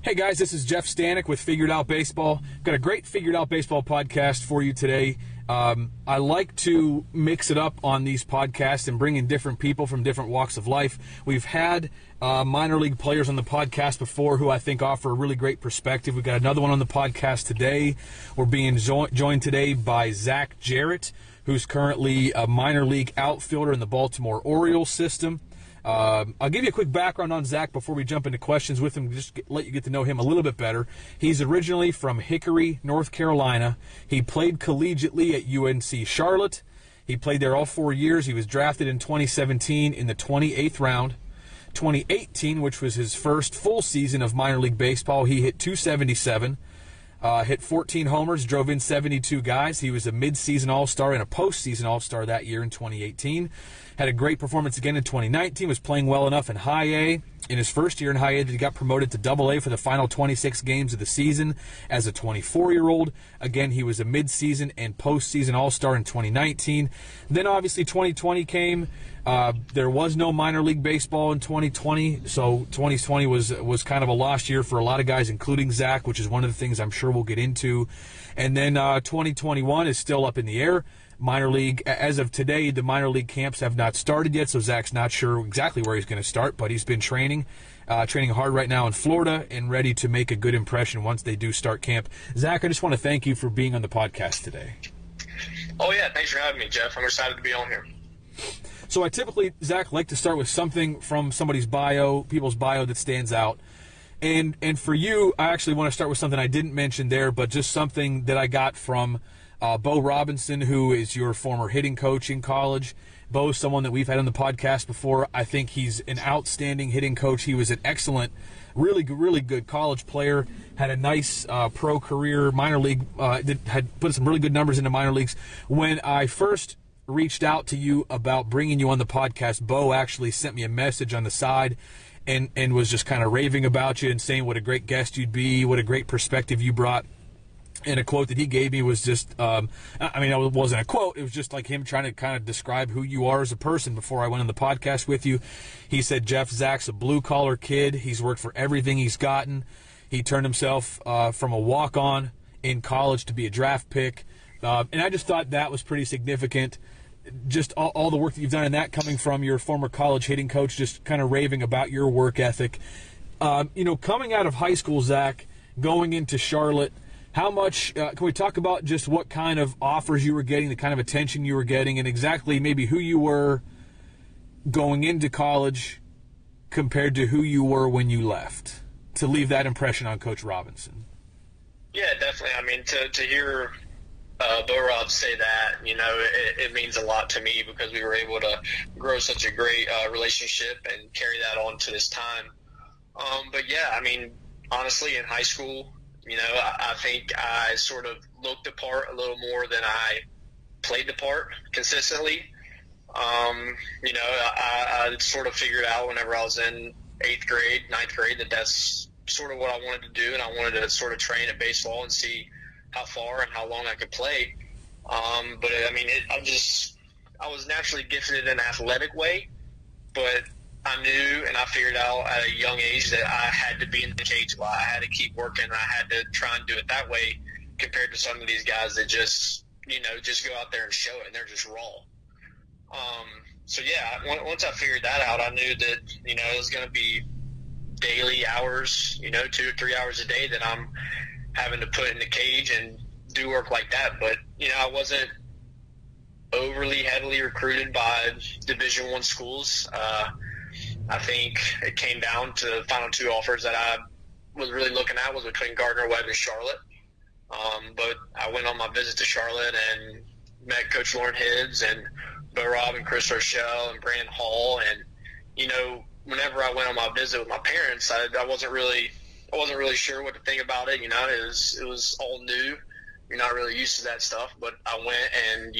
Hey guys, this is Jeff Stanek with Figured Out Baseball. Got a great Figured Out Baseball podcast for you today. I like to mix it up on these podcasts and bring in different people from different walks of life. We've had minor league players on the podcast before who I think offer a really great perspective. We've got another one on the podcast today. We're being joined today by Zach Jarrett, who's currently a minor league outfielder in the Baltimore Orioles system. I'll give you a quick background on Zach before we jump into questions with him, just let you get to know him a little bit better. He's originally from Hickory, North Carolina. He played collegiately at UNC-Charlotte. He played there all 4 years. He was drafted in 2017 in the 28th round. 2018, which was his first full season of minor league baseball, he hit .277. Hit 14 homers, drove in 72 guys. He was a mid-season All-Star and a postseason All-Star that year in 2018. Had a great performance again in 2019, was playing well enough in High A. In his first year in High A, he got promoted to Double A for the final 26 games of the season as a 24-year-old. Again, he was a mid-season and postseason All-Star in 2019. Then obviously 2020 came. There was no minor league baseball in 2020, so 2020 was kind of a lost year for a lot of guys, including Zach, which is one of the things I'm sure we'll get into. And then 2021 is still up in the air. Minor league, as of today, the minor league camps have not started yet, so Zach's not sure exactly where he's going to start, but he's been training hard right now in Florida and ready to make a good impression once they do start camp. Zach, I just want to thank you for being on the podcast today. Oh, yeah, thanks for having me, Jeff. I'm excited to be on here. So I typically, Zach, like to start with something from somebody's bio, people's bio that stands out. And for you, I actually want to start with something I didn't mention there, but just something that I got from Bo Robinson, who is your former hitting coach in college. Bo's someone that we've had on the podcast before. I think he's an outstanding hitting coach. He was an excellent, really good college player, had a nice pro career, minor league, had put some really good numbers into minor leagues. When I first reached out to you about bringing you on the podcast, Bo actually sent me a message on the side and was just kind of raving about you and saying what a great guest you'd be, what a great perspective you brought. And a quote that he gave me was just, it wasn't a quote. It was just like him trying to kind of describe who you are as a person before I went on the podcast with you. He said, Zach's a blue-collar kid. He's worked for everything he's gotten. He turned himself from a walk-on in college to be a draft pick. And I just thought that was pretty significant. Just all the work that you've done, and that coming from your former college hitting coach, just kind of raving about your work ethic. Coming out of high school, Zach, going into Charlotte, how much can we talk about just what kind of offers you were getting, the kind of attention you were getting, and exactly maybe who you were going into college compared to who you were when you left, to leave that impression on Coach Robinson? Yeah, definitely. I mean, to hear Bo Rob say that, it means a lot to me because we were able to grow such a great relationship and carry that on to this time. But yeah, I mean, honestly, in high school, I think I sort of looked the part a little more than I played the part consistently. I sort of figured out whenever I was in 8th grade, 9th grade, that's sort of what I wanted to do, and I wanted to sort of train at baseball and see how far and how long I could play. I was naturally gifted in an athletic way, but I knew and I figured out at a young age that I had to be in the cage a lot. I had to keep working. I had to try and do it that way compared to some of these guys that just go out there and show it, and they're just raw. Once I figured that out, I knew that, it was going to be daily hours, 2 or 3 hours a day that I'm having to put in the cage and do work like that. But, I wasn't overly heavily recruited by Division I schools. I think it came down to the final 2 offers that I was really looking at was between Gardner-Webb and Charlotte. But I went on my visit to Charlotte and met Coach Lauren Hibbs and Bo Rob and Chris Rochelle and Brandon Hall. And, whenever I went on my visit with my parents, I wasn't really sure what to think about it. It was all new. You're not really used to that stuff. But I went and,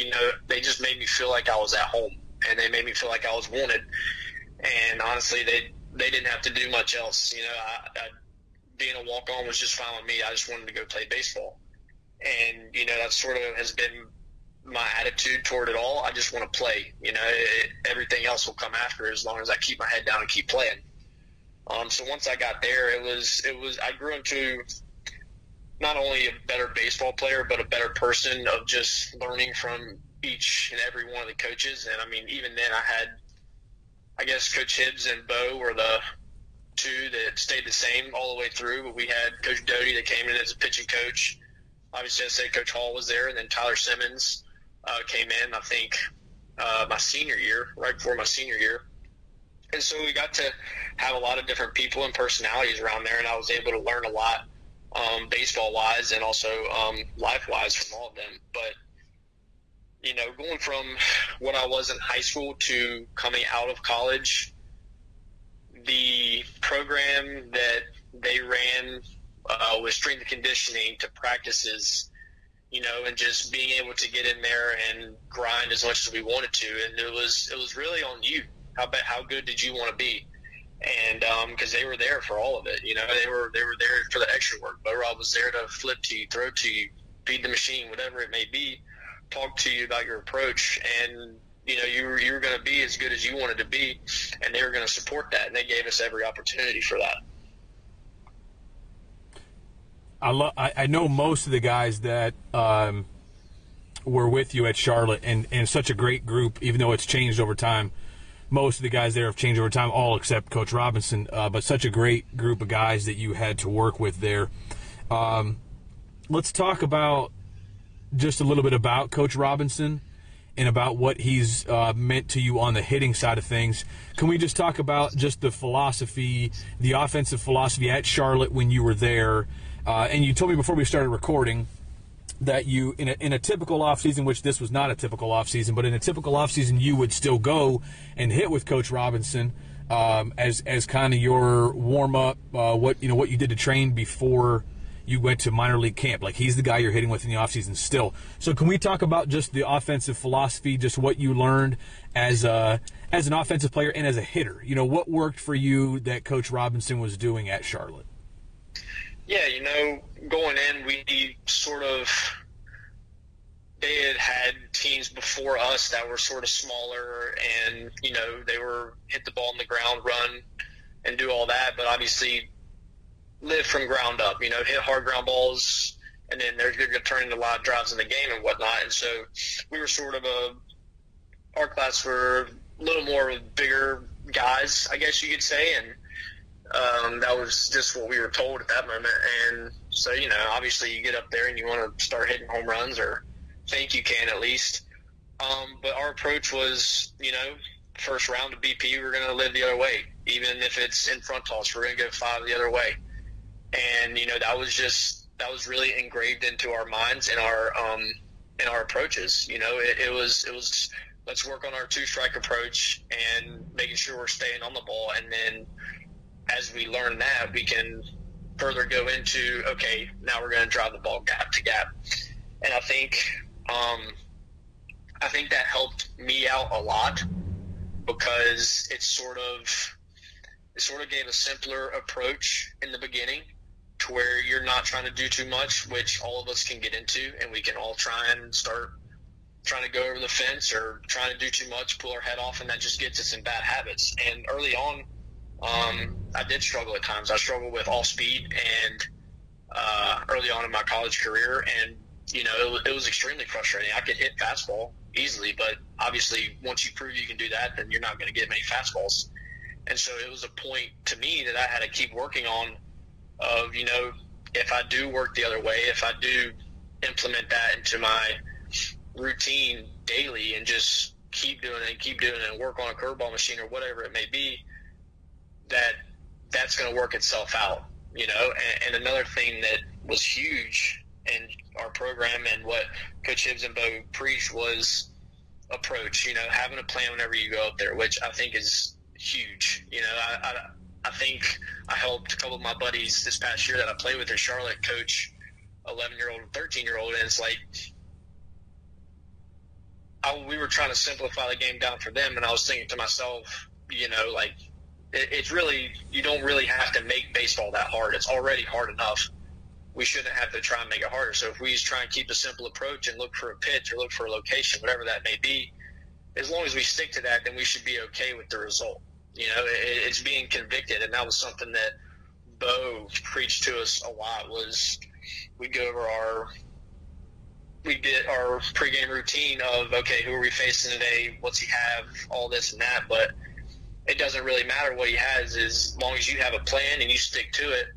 they just made me feel like I was at home, and they made me feel like I was wanted. And honestly, they didn't have to do much else. Being a walk-on was just fine with me. I just wanted to go play baseball. And, that sort of has been my attitude toward it all. I just want to play. Everything else will come after as long as I keep my head down and keep playing. So once I got there, I grew into not only a better baseball player, but a better person of just learning from each and every one of the coaches. And I mean, even then I guess Coach Hibbs and Bo were the two that stayed the same all the way through, but we had Coach Doty that came in as a pitching coach. Obviously, I said Coach Hall was there, and then Tyler Simmons came in, I think, my senior year, right before my senior year. And so we got to have a lot of different people and personalities around there, and I was able to learn a lot baseball-wise and also life-wise from all of them. But, you know, going from what I was in high school to coming out of college, the program that they ran with strength and conditioning to practices, you know, and just being able to get in there and grind as much as we wanted to. And it was really on you. How good did you want to be? And because they were there for all of it, you know, they were there for the extra work. But Rob was there to flip to you, throw to you, feed the machine, whatever it may be, talk to you about your approach, and you know you were going to be as good as you wanted to be, and they were going to support that, and they gave us every opportunity for that. I know most of the guys that were with you at Charlotte, and such a great group, even though it's changed over time. Most of the guys there have changed over time, all except Coach Robinson, but such a great group of guys that you had to work with there. Let's talk about just a little bit about Coach Robinson and about what he's meant to you on the hitting side of things. Can we just talk about just the philosophy, the offensive philosophy at Charlotte when you were there? And you told me before we started recording that you, in a typical offseason, which this was not a typical offseason, but in a typical offseason, you would still go and hit with Coach Robinson as kind of your warm-up, what you did to train before you went to minor league camp. Like, he's the guy you're hitting with in the offseason still. So can we talk about just the offensive philosophy, just what you learned as an offensive player and as a hitter? You know, what worked for you that Coach Robinson was doing at Charlotte? Yeah, you know, going in, they had teams before us that were sort of smaller, and, you know, they were hit the ball on the ground, run, and do all that, but obviously live from ground up, you know, hit hard ground balls, and then they're going to turn into a lot of drives in the game and whatnot. And so we were sort of our class were a little more bigger guys, I guess you could say, and that was just what we were told at that moment. And so, you know, obviously you get up there and you want to start hitting home runs, or think you can at least. But our approach was, you know, first round of BP, we're going to live the other way. Even if it's in front toss, we're going to go 5 the other way. And, you know, that was really engraved into our minds and our approaches. You know, it was let's work on our 2-strike approach and making sure we're staying on the ball. And then as we learn that, we can further go into, okay, now we're going to drive the ball gap to gap. And I think that helped me out a lot, because it sort of gave a simpler approach in the beginning, to where you're not trying to do too much, which all of us can get into, and we can all try and start trying to go over the fence or trying to do too much, pull our head off, and that just gets us in bad habits. And early on, I did struggle at times. I struggled with all speed and early on in my college career, and you know, it was extremely frustrating. I could hit fastball easily, but obviously once you prove you can do that, then you're not going to get many fastballs. And so it was a point to me that I had to keep working on, of, you know, if I do work the other way, if I do implement that into my routine daily and just keep doing it and work on a curveball machine or whatever it may be, that's going to work itself out, you know. And another thing that was huge in our program and what Coach Hibbs and Bo preached was approach, you know, having a plan whenever you go up there, which I think is huge. You know, I think I helped a couple of my buddies this past year that I played with in Charlotte coach 11-year-old and 13-year-old, and it's like we were trying to simplify the game down for them, and I was thinking to myself, you know, like, it's really, you don't really have to make baseball that hard. It's already hard enough. We shouldn't have to try and make it harder. So if we just try and keep a simple approach and look for a pitch or look for a location, whatever that may be, as long as we stick to that, then we should be okay with the result. It's being convicted, and that was something that Bo preached to us a lot. Was we'd go over we get our pregame routine of, okay, who are we facing today? What's he have? All this and that. But it doesn't really matter what he has, as long as you have a plan and you stick to it,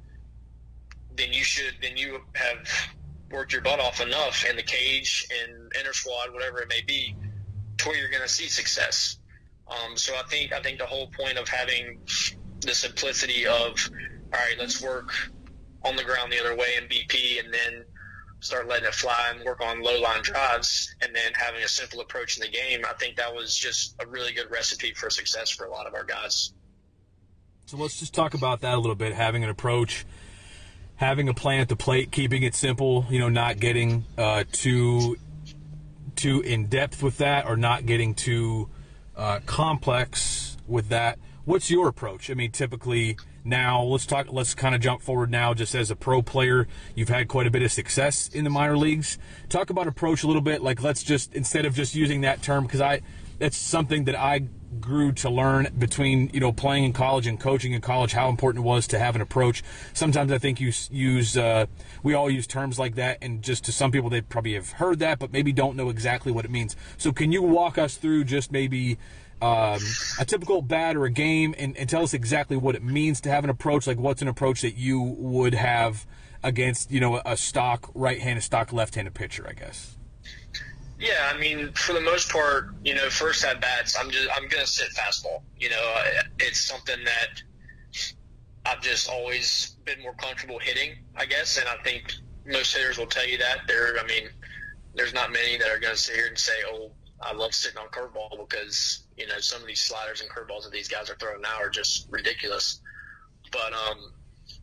then you have worked your butt off enough in the cage, in inter squad, whatever it may be, to where you're going to see success. So I think the whole point of having the simplicity of, all right, let's work on the ground the other way in BP, and then start letting it fly and work on low line drives, and then having a simple approach in the game. I think that was just a really good recipe for success for a lot of our guys. So let's just talk about that a little bit, having an approach, having a plan at the plate, keeping it simple, not getting too in depth with that, or not getting too complex with that. What's your approach? I mean, typically now, let's kind of jump forward now. Just as a pro player, you've had quite a bit of success in the minor leagues. Talk about approach a little bit. Like, let's just, instead of just using that term, because that's something that I grew to learn between, playing in college and coaching in college, how important it was to have an approach. Sometimes I think we all use terms like that, and just to some people, they probably have heard that, but maybe don't know exactly what it means. So can you walk us through just maybe a typical bat or a game, and tell us exactly what it means to have an approach? Like, what's an approach that you would have against, a stock right-handed, stock left-handed pitcher, I guess? Yeah, I mean, for the most part, first at bats, I'm gonna sit fastball. It's something that I've just always been more comfortable hitting, I guess, and I think most hitters will tell you that. There's not many that are gonna sit here and say, "Oh, I love sitting on curveball," because some of these sliders and curveballs that these guys are throwing now are just ridiculous. But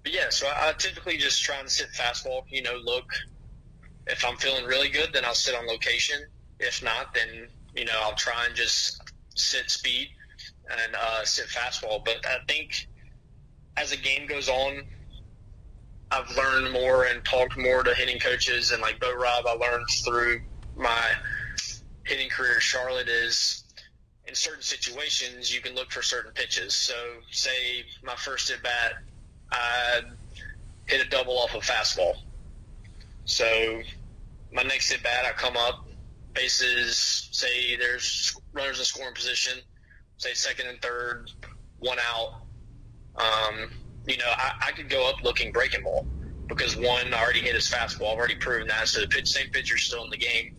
yeah, so I typically just try and sit fastball. Look, if I'm feeling really good, then I'll sit on location. If not, then I'll try and just sit speed and sit fastball. But I think as the game goes on, I've learned more and talked more to hitting coaches, and like Bo Rob, I learned through my hitting career at Charlotte is, in certain situations, you can look for certain pitches. So say my first at bat, I hit a double off a fastball. So my next at bat, I come up, bases, say there's runners in scoring position, say second and third, one out. I could go up looking breaking ball, because one, I already hit his fastball. I've already proven that. So the same pitcher's still in the game.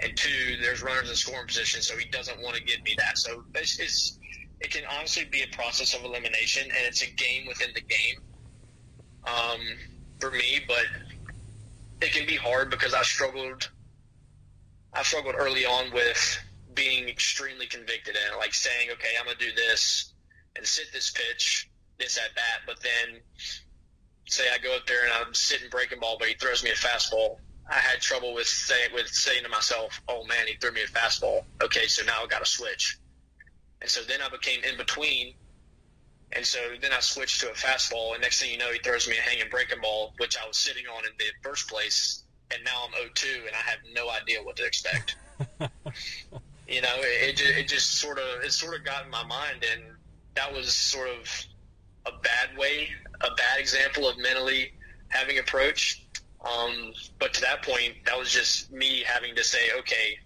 And two, there's runners in scoring position, so he doesn't want to give me that. So it can honestly be a process of elimination, and it's a game within the game for me. But it can be hard, because I struggled early on with being extremely convicted in it, like saying, okay, I'm going to do this and sit this pitch, this at bat, but then say I go up there and I'm sitting breaking ball, but he throws me a fastball. I had trouble with saying to myself, oh man, he threw me a fastball. Okay, so now I got to switch. And so then I became in between. And so then I switched to a fastball, and next thing you know, he throws me a hanging breaking ball, which I was sitting on in the first place, and now I'm 0-2, and I have no idea what to expect. It just sort of got in my mind, and that was sort of a bad example of mentally having approach. But to that point, that was just me having to say, okay,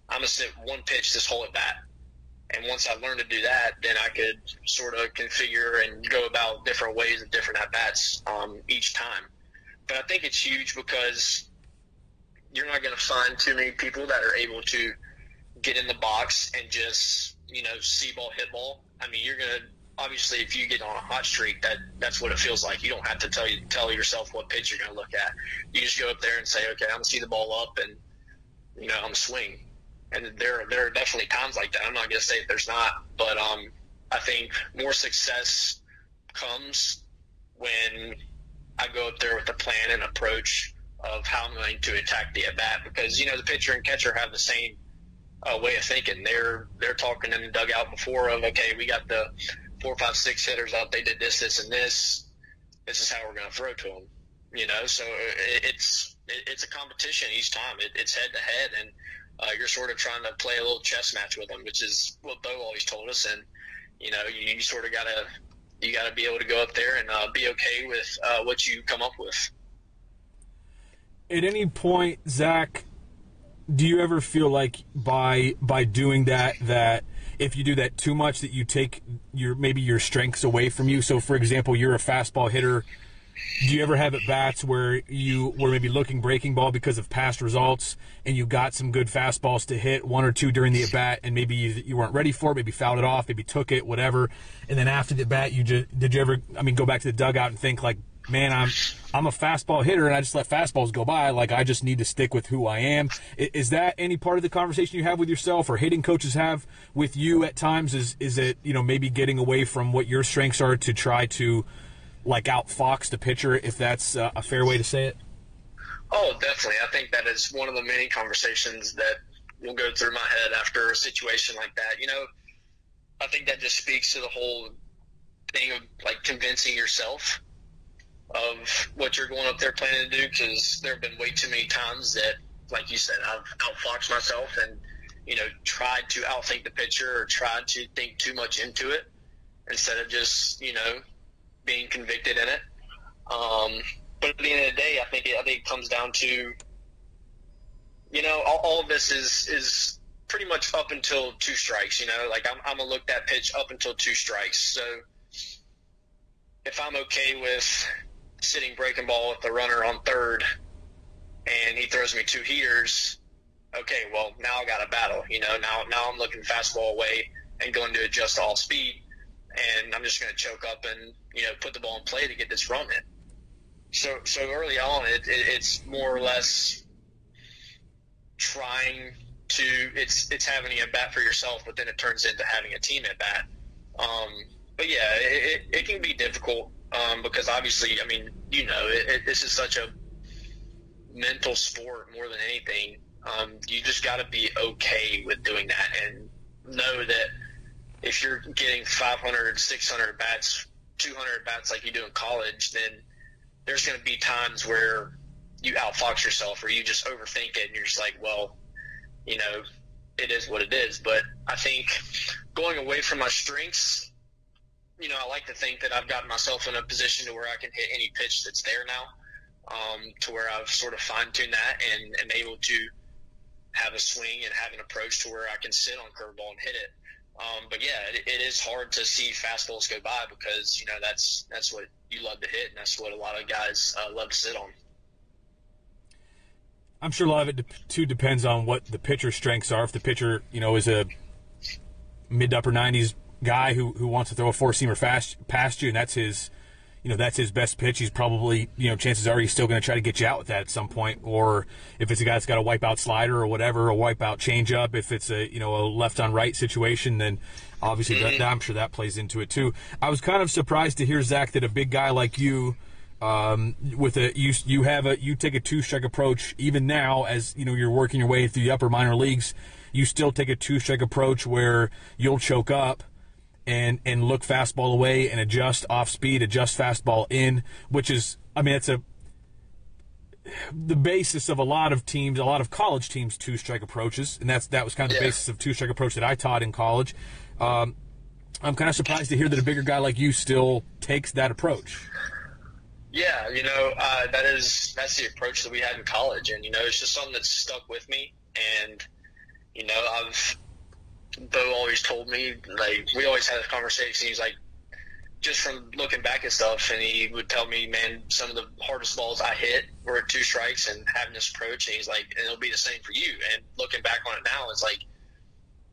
I'm going to sit one pitch this whole at bat. And once I learned to do that, then I could sort of configure and go about different ways of different at-bats each time. But I think it's huge, because you're not going to find too many people that are able to get in the box and just, see ball, hit ball. I mean, you're going to, obviously, if you get on a hot streak, that's what it feels like. You don't have to tell yourself what pitch you're going to look at. You just go up there and say, okay, I'm going to see the ball up, and, I'm going to swing. And there are definitely times like that. I'm not going to say that there's not, but I think more success comes when I go up there with a plan and approach of how I'm going to attack the at-bat, because, the pitcher and catcher have the same way of thinking. They're talking in the dugout before of, okay, we got the 4, 5, 6 hitters out. They did this, this, and this. This is how we're going to throw to them. So it's a competition each time. It's head to head, and you're sort of trying to play a little chess match with them, which is what Bo always told us. And you sort of gotta be able to go up there and be okay with what you come up with. At any point, Zach, do you ever feel like by doing that if you do that too much that you take maybe your strengths away from you? So, for example, you're a fastball hitter. Do you ever have at-bats where you were maybe looking breaking ball because of past results and you got some good fastballs to hit, one or two during the at-bat, and maybe you weren't ready for it, maybe fouled it off, maybe took it, whatever, and then after the at-bat, did you ever go back to the dugout and think like, man, I'm a fastball hitter and I just let fastballs go by, like I just need to stick with who I am? Is that any part of the conversation you have with yourself or hitting coaches have with you at times? Is it, maybe getting away from what your strengths are to try to like outfox the pitcher, if that's a fair way to say it? Oh, definitely. I think that is one of the many conversations that will go through my head after a situation like that. I think that just speaks to the whole thing of like convincing yourself of what you're going up there planning to do, because there have been way too many times that, like you said, I've outfoxed myself and, tried to outthink the pitcher or tried to think too much into it instead of just, being convicted in it. But at the end of the day, I think it comes down to, all of this is pretty much up until two strikes. Like I'm gonna look that pitch up until two strikes. So if I'm okay with sitting breaking ball with the runner on third and he throws me two heaters, okay, well, now I got a battle. Now I'm looking fastball away and going to adjust all speed, and I'm just going to choke up and put the ball in play to get this run in. So early on, it's more or less trying to it's having a bat for yourself, but then it turns into having a team at bat. But yeah, it can be difficult because obviously, this is such a mental sport more than anything. You just got to be okay with doing that and know that if you're getting 500, 600 bats, 200 bats like you do in college, then there's going to be times where you outfox yourself or you just overthink it and you're just like, well, it is what it is. But I think going away from my strengths, I like to think that I've gotten myself in a position to where I can hit any pitch that's there now, to where I've sort of fine-tuned that and am able to have a swing and have an approach to where I can sit on curveball and hit it. But yeah, it is hard to see fastballs go by because, that's what you love to hit, and that's what a lot of guys love to sit on. I'm sure a lot of it too depends on what the pitcher's strengths are. If the pitcher, is a mid to upper 90s guy who wants to throw a four-seamer past you, and that's his best pitch, he's probably, chances are he's still going to try to get you out with that at some point. Or if it's a guy that's got a wipeout slider or whatever, a wipeout changeup, if it's a left on right situation, then obviously I'm sure that plays into it too. I was kind of surprised to hear, Zach, that a big guy like you, you take a two-strike approach even now as you're working your way through the upper minor leagues. You still take a two-strike approach where you'll choke up and look fastball away and adjust off speed, adjust fastball in, which is, it's the basis of a lot of teams, a lot of college teams' two-strike approaches, and that was kind of the basis of two-strike approach that I taught in college. I'm kind of surprised to hear that a bigger guy like you still takes that approach. Yeah, that's the approach that we had in college, and it's just something that's stuck with me, and Bo always told me, like, we always had a conversation. He's like, just from looking back at stuff, and he would tell me, man, some of the hardest balls I hit were at two strikes and having this approach. And he's like, and it'll be the same for you. And looking back on it now, it's like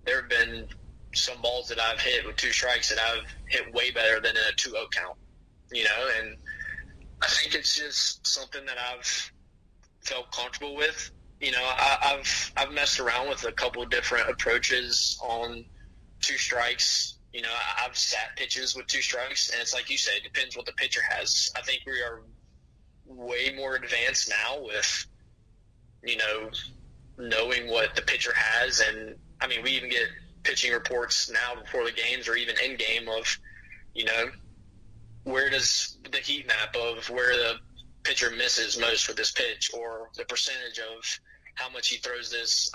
there have been some balls that I've hit with two strikes that I've hit way better than in a 2-0 count, and I think it's just something that I've felt comfortable with. I've messed around with a couple of different approaches on two strikes. I've sat pitches with two strikes, and it's like you said, it depends what the pitcher has. I think we are way more advanced now with, knowing what the pitcher has. And, we even get pitching reports now before the games or even in game of, where does the heat map of where the pitcher misses most with this pitch, or the percentage of how much he throws this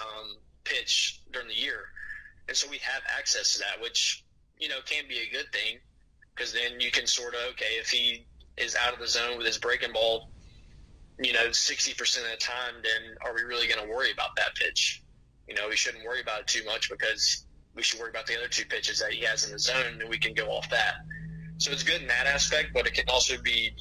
pitch during the year. And so we have access to that, which, can be a good thing, because then you can sort of, okay, if he is out of the zone with his breaking ball, 60% of the time, then are we really going to worry about that pitch? We shouldn't worry about it too much, because we should worry about the other 2 pitches that he has in the zone, and we can go off that. So it's good in that aspect, but it can also be,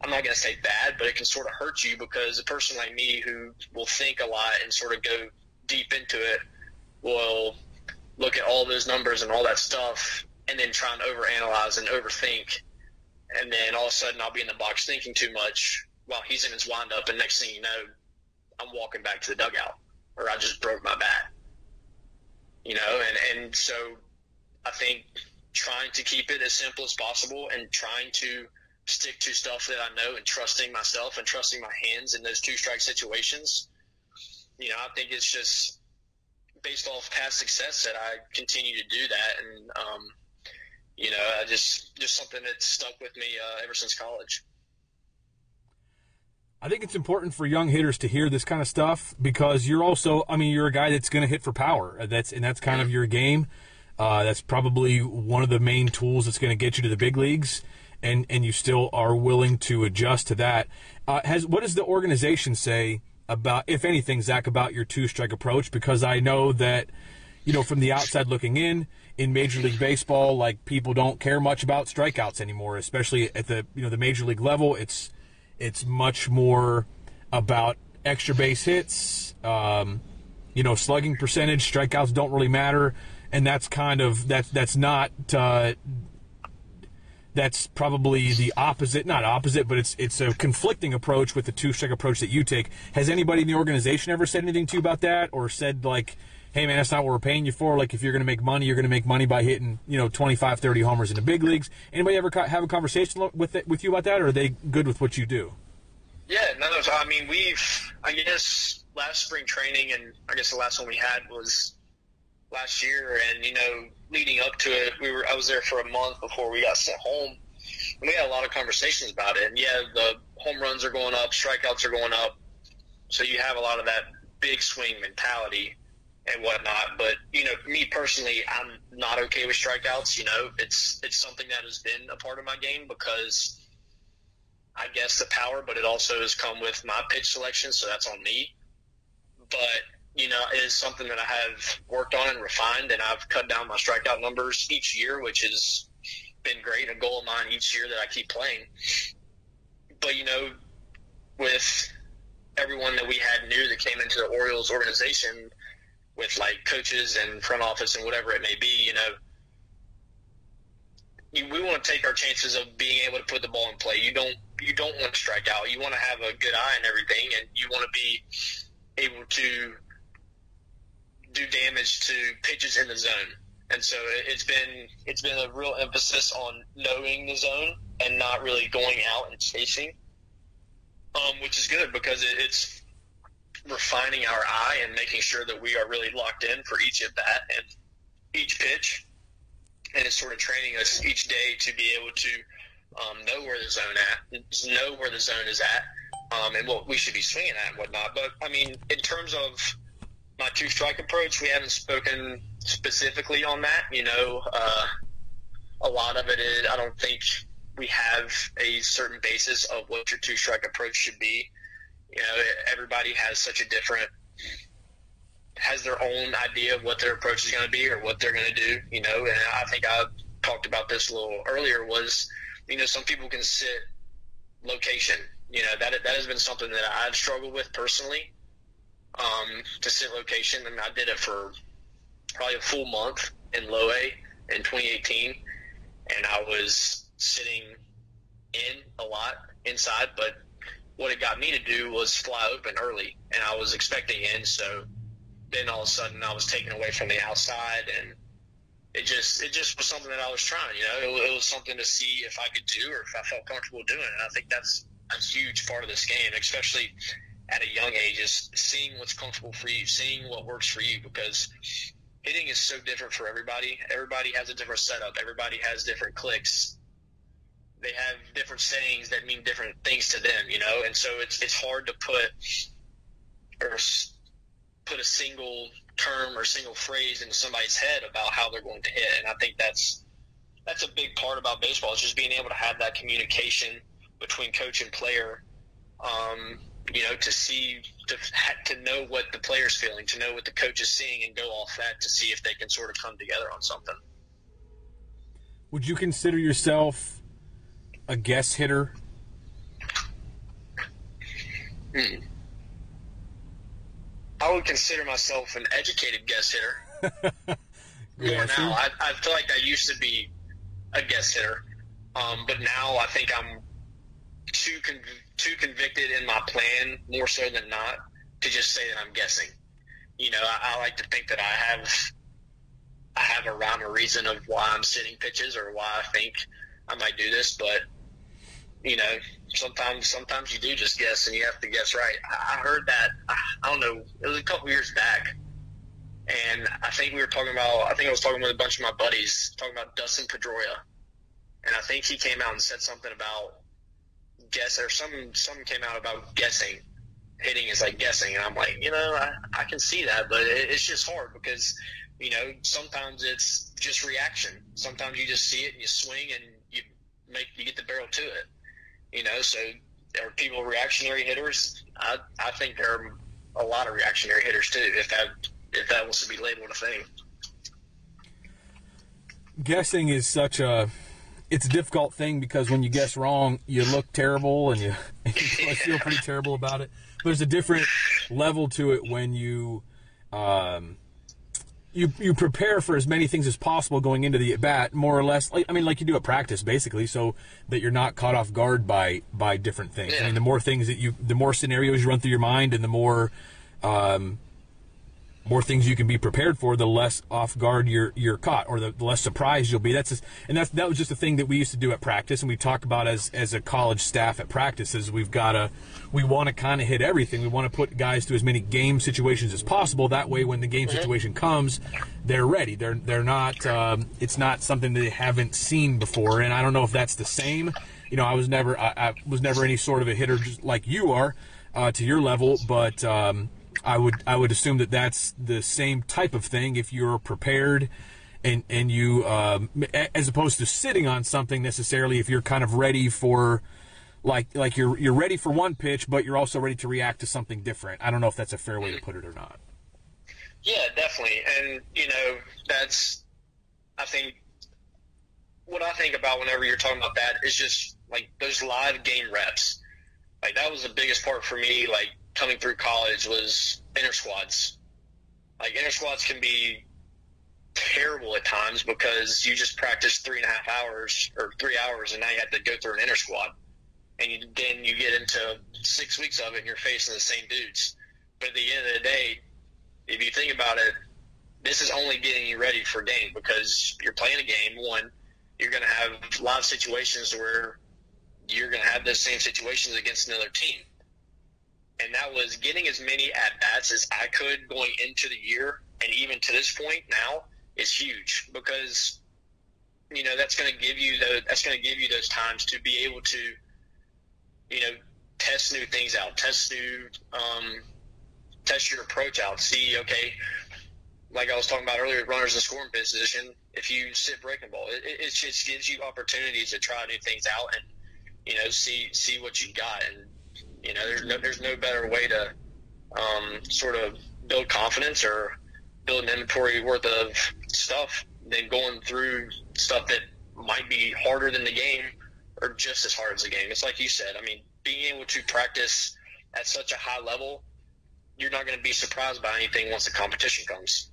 I'm not going to say bad, but it can sort of hurt you, because a person like me who will think a lot and sort of go deep into it will look at all those numbers and all that stuff and then try and overanalyze and overthink. And then all of a sudden I'll be in the box thinking too much while he's in his windup, and next thing you know, I'm walking back to the dugout, or I just broke my bat. And so I think trying to keep it as simple as possible and trying to stick to stuff that I know, and trusting myself and trusting my hands in those 2-strike situations, I think it's just based off past success that I continue to do that. And, I just something that stuck with me ever since college. I think it's important for young hitters to hear this kind of stuff, because you're also, you're a guy that's going to hit for power. That's kind of your game. That's probably one of the main tools that's going to get you to the big leagues, and you still are willing to adjust to that. What does the organization say about, if anything, Zach, about your 2-strike approach? Because I know that, from the outside looking in Major League Baseball, like, people don't care much about strikeouts anymore, especially at the the Major League level. It's much more about extra base hits, slugging percentage. Strikeouts don't really matter, and that's kind of that's probably the opposite, not opposite, but it's a conflicting approach with the 2-strike approach that you take. Has anybody in the organization ever said anything to you about that, or said, like, hey, man, that's not what we're paying you for? Like, if you're going to make money, you're going to make money by hitting, 25, 30 homers in the big leagues. Anybody ever have a conversation with you about that, or are they good with what you do? Yeah, no, I guess last spring training, and I guess the last one we had was last year, and, leading up to it, I was there for a month before we got sent home, and we had a lot of conversations about it. And yeah, the home runs are going up, strikeouts are going up, so you have a lot of that big swing mentality and whatnot. But, me personally, I'm not okay with strikeouts. It's something that has been a part of my game, because I guess the power, but it also has come with my pitch selection, so that's on me. But, it is something that I have worked on and refined, and I've cut down my strikeout numbers each year, which has been great, a goal of mine each year that I keep playing. But, with everyone that we had new that came into the Orioles organization, with, like, coaches and front office and whatever it may be, we want to take our chances of being able to put the ball in play. You don't want to strike out. You want to have a good eye and everything, and you want to be able to do damage to pitches in the zone. And so it's been a real emphasis on knowing the zone and not really going out and chasing, which is good, because it's refining our eye and making sure that we are really locked in for each at bat and each pitch. And it's sort of training us each day to be able to know where the zone is at, and what we should be swinging at and whatnot. But, in terms of my 2-strike approach, we haven't spoken specifically on that. A lot of it is, I don't think we have a certain basis of what your 2-strike approach should be. Everybody has has their own idea of what their approach is going to be or what they're going to do, and I think I talked about this a little earlier, was, some people can sit location. That has been something that I've struggled with personally, to sit location. I did it for probably a full month in low A in 2018, and I was sitting in a lot inside, but what it got me to do was fly open early, and I was expecting in, so then all of a sudden I was taken away from the outside, and it just was something that I was trying. It was something to see if I could do, or if I felt comfortable doing it. And I think that's a huge part of this game, especially at a young age, is seeing what's comfortable for you, seeing what works for you, because hitting is so different for everybody. Everybody has a different setup. Everybody has different clicks. They have different sayings that mean different things to them, and so it's hard to put or put a single term or single phrase into somebody's head about how they're going to hit. And I think that's a big part about baseball, is just being able to have that communication between coach and player, to know what the player's feeling, to know what the coach is seeing, and go off that to see if they can sort of come together on something. Would you consider yourself a guess hitter? I would consider myself an educated guess hitter. More now. I feel like I used to be a guess hitter, but now I think I'm too convicted in my plan, more so than not, to just say that I'm guessing. I like to think that I have a rhyme or reason of why I'm sitting pitches or why I think I might do this, but sometimes you do just guess, and you have to guess right. I heard that, I don't know, it was a couple years back, and I think I was talking with a bunch of my buddies, talking about Dustin Pedroia, and I think he came out and said something about guess, or something came out about guessing. Hitting is like guessing, and I'm like, I can see that, but it's just hard because, sometimes it's just reaction. Sometimes you just see it and you swing and you get the barrel to it. So are people reactionary hitters? I think there are a lot of reactionary hitters too, if that was to be labeled a thing. Guessing is it's a difficult thing because when you guess wrong, you look terrible and you feel pretty terrible about it. There's a different level to it when you prepare for as many things as possible going into the at-bat, more or less, like you do at practice, basically, so that you're not caught off guard by different things. Yeah. The more things the more scenarios you run through your mind, and the more things you can be prepared for, the less off guard you're caught, or the less surprised you'll be. That was just a thing that we used to do at practice, and we talk about as a college staff at practice. Is we want to kind of hit everything. We want to put guys through as many game situations as possible. That way, when the game situation comes, they're ready. They're not. It's not something that they haven't seen before. And I don't know if that's the same. I was never any sort of a hitter just like you are to your level, but. I would assume that that's the same type of thing if you're prepared and you as opposed to sitting on something necessarily, if you're kind of ready for like you're ready for one pitch, but you're also ready to react to something different. I don't know if that's a fair way to put it or not. Yeah, definitely. And that's, I think, what I think about whenever you're talking about that is just like those live game reps. Like that was the biggest part for me, like coming through college, was inter squads. Like inter squads can be terrible at times because you just practice 3.5 hours or 3 hours, and now you have to go through an inter squad, and then you get into 6 weeks of it, and you're facing the same dudes. But at the end of the day, if you think about it, this is only getting you ready for a game, because you're playing a game. One, you're going to have live situations where you're going to have those same situations against another team. And that was getting as many at-bats as I could going into the year, and even to this point now, is huge, because that's going to give you those times to be able to test new things out, test your approach out, see, okay, like I was talking about earlier, runners in scoring position, if you sit breaking ball, it just gives you opportunities to try new things out and see what you got. And there's no better way to sort of build confidence or build an inventory worth of stuff than going through stuff that might be harder than the game or just as hard as the game. It's like you said, being able to practice at such a high level, you're not going to be surprised by anything once the competition comes.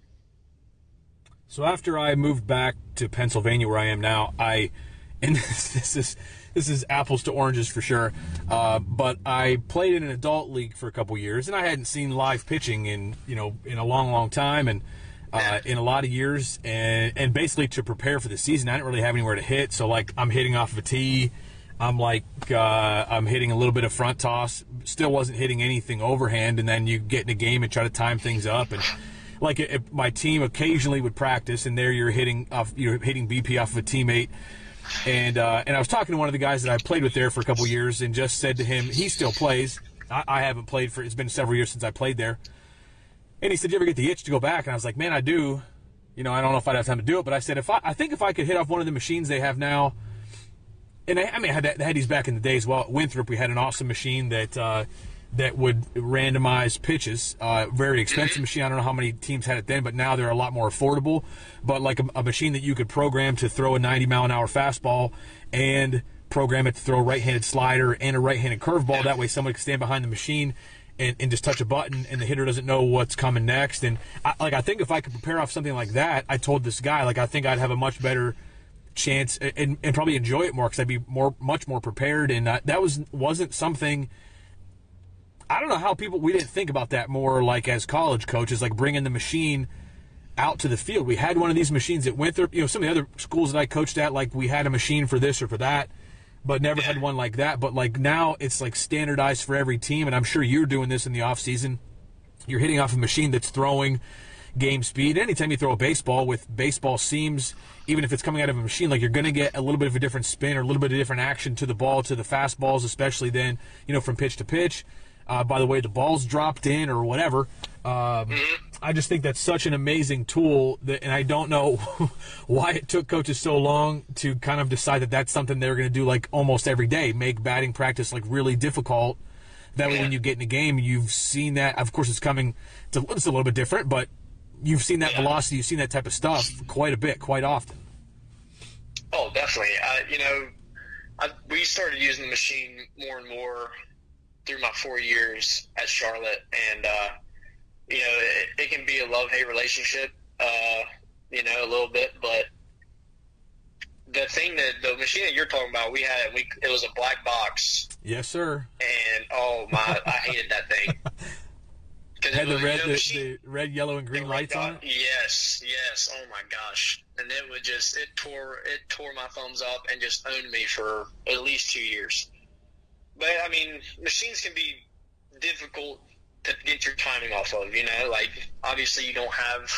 So after I moved back to Pennsylvania, where I am now, and this is apples to oranges for sure, but I played in an adult league for a couple years, and I hadn't seen live pitching in a long time, and in a lot of years, and basically to prepare for the season, I didn't really have anywhere to hit. So like I'm hitting off of a tee, I'm hitting a little bit of front toss, still wasn't hitting anything overhand, and then you get in a game and try to time things up, and my team occasionally would practice, and there you're hitting BP off of a teammate. And I was talking to one of the guys that I played with there for a couple years, and just said to him, he still plays. I haven't played it's been several years since I played there. And he said, "You ever get the itch to go back?" And I was like, "Man, I do. I don't know if I'd have time to do it." But I said, I think if I could hit off one of the machines they have now, and I had these back in the days. Well, at Winthrop, we had an awesome machine that would randomize pitches. Very expensive machine. I don't know how many teams had it then, but now they're a lot more affordable. But like a machine that you could program to throw a 90-mile-an-hour fastball and program it to throw a right-handed slider and a right-handed curveball. That way someone could stand behind the machine and just touch a button, and the hitter doesn't know what's coming next. And I think if I could prepare off something like that, I told this guy, I think I'd have a much better chance and probably enjoy it more because I'd be much more prepared. And that wasn't something. I don't know how we didn't think about that more, as college coaches, bringing the machine out to the field. We had one of these machines at Winthrop. Some of the other schools that I coached at, we had a machine for this or for that, but never had one like that. But now it's standardized for every team, and I'm sure you're doing this in the off season. You're hitting off a machine that's throwing game speed. Anytime you throw a baseball with baseball seams, even if it's coming out of a machine, you're going to get a little bit of a different spin or a little bit of different action to the ball, to the fastballs, especially then, from pitch to pitch. By the way, the ball's dropped in or whatever. I just think that's such an amazing tool, and I don't know why it took coaches so long to kind of decide that that's something they're going to do almost every day, make batting practice really difficult. That way when you get in a game, you've seen that. Of course, it's a little bit different, but you've seen that velocity, you've seen that type of stuff quite a bit, quite often. Oh, definitely. We started using the machine more and more through my 4 years at Charlotte, and it can be a love-hate relationship, a little bit. But the machine that you're talking about, it was a black box. Yes, sir. And I hated that thing. Had the red, yellow, and green lights on it? Yes. Oh my gosh. And it tore my thumbs up and just owned me for at least 2 years. But machines can be difficult to get your timing off of, obviously you don't have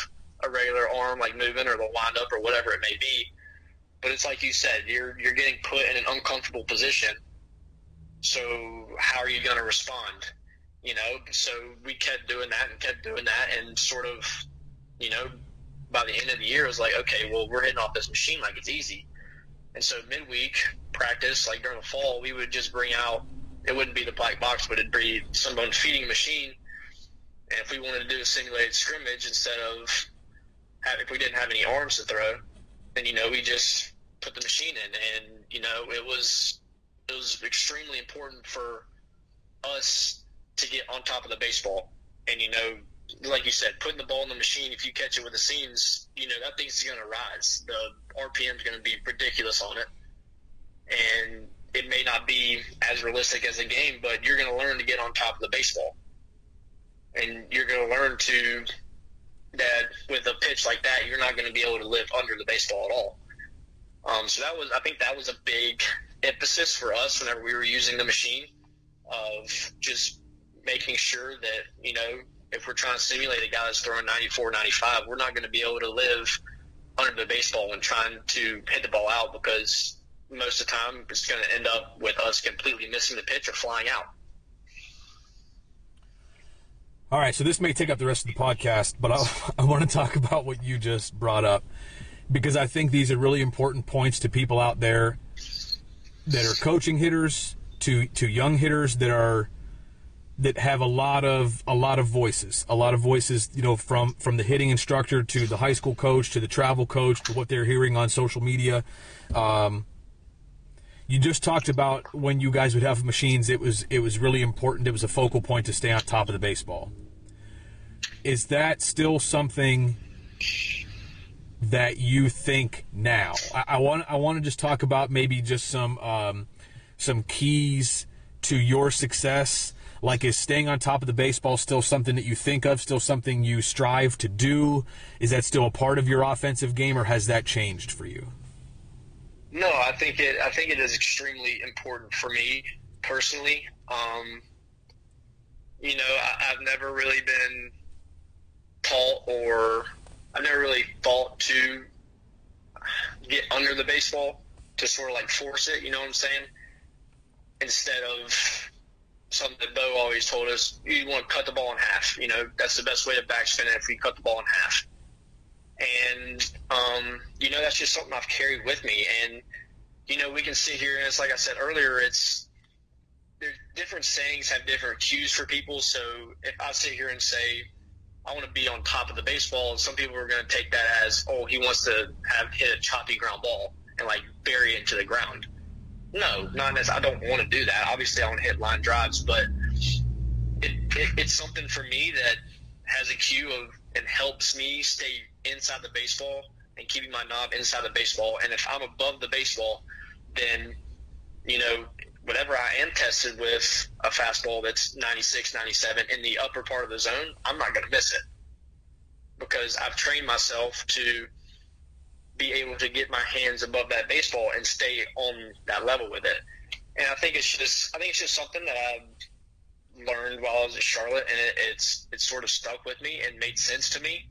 a regular arm moving or the wind up or whatever it may be. But it's like you said, you're getting put in an uncomfortable position. So how are you going to respond? So we kept doing that and sort of, by the end of the year, it was okay, well, we're hitting off this machine it's easy. And so midweek practice, during the fall, we would just bring out, it wouldn't be the black box, but it'd be someone feeding machine. And if we wanted to do a simulated scrimmage if we didn't have any arms to throw, then, we just put the machine in. And, it was extremely important for us to get on top of the baseball. And, like you said, putting the ball in the machine, if you catch it with the seams, that thing's going to rise. The RPM is going to be ridiculous on it. And it may not be as realistic as a game, but you're going to learn to get on top of the baseball. And you're going to learn that with a pitch like that, you're not going to be able to live under the baseball at all. So I think that was a big emphasis for us whenever we were using the machine, of just making sure that, if we're trying to simulate a guy that's throwing 94, 95, we're not going to be able to live under the baseball and trying to hit the ball out, because most of the time it's going to end up with us completely missing the pitch or flying out. All right, so this may take up the rest of the podcast, but I want to talk about what you just brought up, because I think these are really important points to people out there that are coaching hitters, to young hitters that have a lot of voices, from the hitting instructor to the high school coach to the travel coach to what they're hearing on social media. You just talked about when you guys would have machines, it was really important. It was a focal point to stay on top of the baseball. Is that still something that you think now? I want to just talk about maybe just some keys to your success. Is staying on top of the baseball still something that you think of, still something you strive to do? Is that still a part of your offensive game, or has that changed for you? No, I think it is extremely important for me personally. I've never really been taught, or I've never really thought to get under the baseball to sort of force it, you know what I'm saying? Instead of something that Bo always told us, you want to cut the ball in half. You know, that's the best way to backspin it if we cut the ball in half. And, you know, that's just something I've carried with me. And, you know, we can sit here and it's like I said earlier, there's different sayings have different cues for people. So if I sit here and say, I want to be on top of the baseball, some people are going to take that as, oh, he wants to hit a choppy ground ball and like bury it into the ground. No, not necessarily. I don't want to do that. Obviously, I want to hit line drives, but it's something for me that has a cue of and helps me stay inside the baseball and keeping my knob inside the baseball. And if I'm above the baseball, then, you know, whatever I am tested with a fastball that's 96, 97 in the upper part of the zone, I'm not going to miss it because I've trained myself to be able to get my hands above that baseball and stay on that level with it. And I think it's just something that I learned while I was at Charlotte, and it's sort of stuck with me and made sense to me.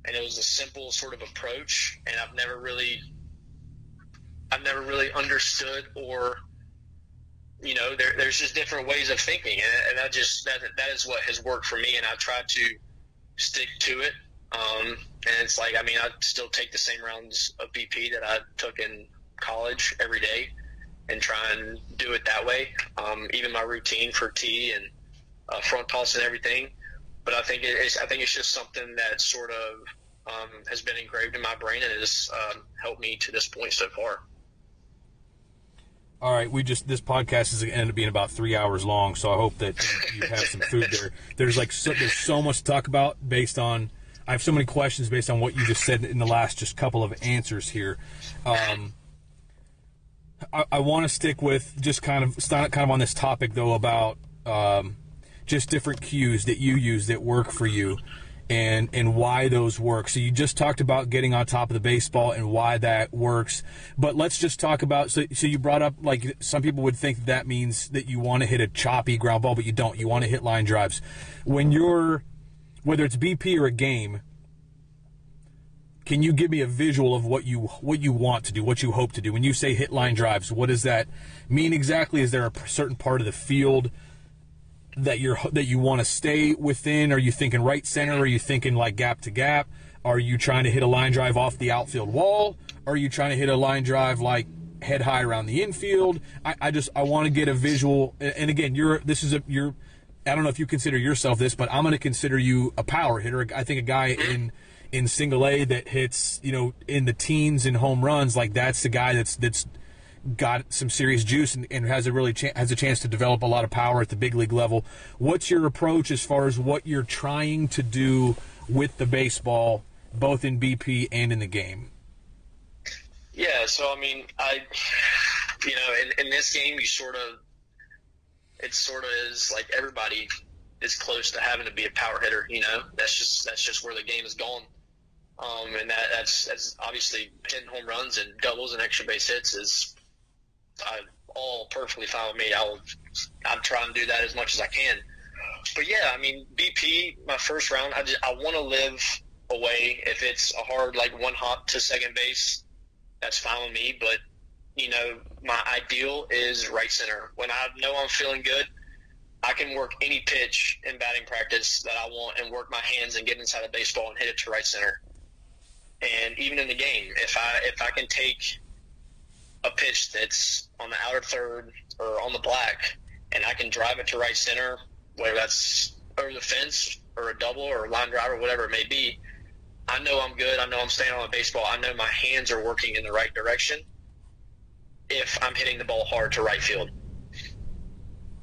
And it was a simple sort of approach, and I've never really understood, or, you know, there's just different ways of thinking, and that is what has worked for me, and I try to stick to it. And it's like, I mean, I still take the same rounds of BP that I took in college every day and try and do it that way. Even my routine for tee and front toss and everything. But I think it's just something that sort of has been engraved in my brain and has helped me to this point so far. All right, this podcast is going to end up being about 3 hours long, so I hope that you have some food there. There's so much to talk about based on. I have so many questions based on what you just said in the last just couple of answers here. I want to stick with just kind of on this topic though about just different cues that you use that work for you and why those work. So you just talked about getting on top of the baseball and why that works. But let's just talk about, so you brought up, like, some people would think that means that you want to hit a choppy ground ball, but you don't. You want to hit line drives. Whether it's BP or a game, can you give me a visual of what you want to do, what you hope to do? When you say hit line drives, what does that mean exactly? Is there a certain part of the field that you want to stay within? Are you thinking right center? Are you thinking like gap to gap? Are you trying to hit a line drive off the outfield wall? Are you trying to hit a line drive like head high around the infield? I want to get a visual. And again, I don't know if you consider yourself this, but I'm going to consider you a power hitter. I think a guy in single A that hits, you know, in the teens in home runs, like that's the guy that's got some serious juice and has a chance to develop a lot of power at the big league level. What's your approach as far as what you're trying to do with the baseball, both in BP and in the game? Yeah, so I mean, in this game, it sort of is like everybody is close to having to be a power hitter. You know, that's just where the game is going. And that's obviously hitting home runs and doubles and extra base hits is all perfectly fine with me. I'll try and do that as much as I can. But yeah, I mean, BP, my first round, I want to live away. If it's a hard, like, one hop to second base, that's fine with me. But, you know, my ideal is right center. When I know I'm feeling good, I can work any pitch in batting practice that I want and work my hands and get inside the baseball and hit it to right center. And even in the game, if I can take a pitch that's on the outer third or on the black and I can drive it to right center, whether that's over the fence or a double or a line drive or whatever it may be, I know I'm good. I know I'm staying on the baseball. I know my hands are working in the right direction if I'm hitting the ball hard to right field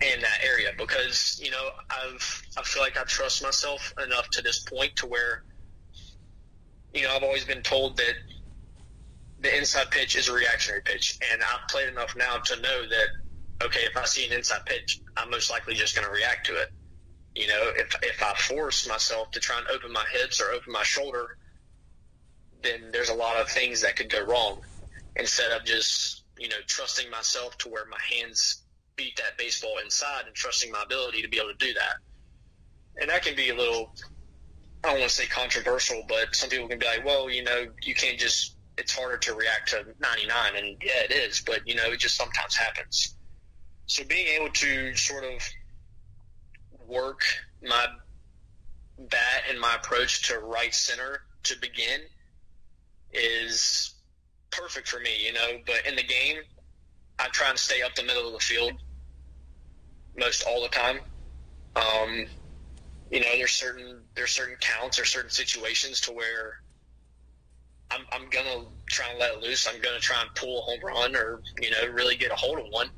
in that area, because, you know, I feel like I trust myself enough to this point to where, you know, I've always been told that the inside pitch is a reactionary pitch, and I've played enough now to know that, okay, if I see an inside pitch, I'm most likely just going to react to it. You know, if I force myself to try and open my hips or open my shoulder, then there's a lot of things that could go wrong, instead of just, you know, trusting myself to where my hands beat that baseball inside and trusting my ability to be able to do that. And that can be a little, I don't want to say controversial, but some people can be like, well, you know, you can't just, it's harder to react to 99. And yeah, it is, but, you know, it just sometimes happens. So being able to sort of work my bat and my approach to right center to begin is perfect for me, but in the game, I try and stay up the middle of the field most all the time. There's certain counts or certain situations to where I'm gonna try and let it loose. I'm gonna try and pull a home run or really get a hold of one.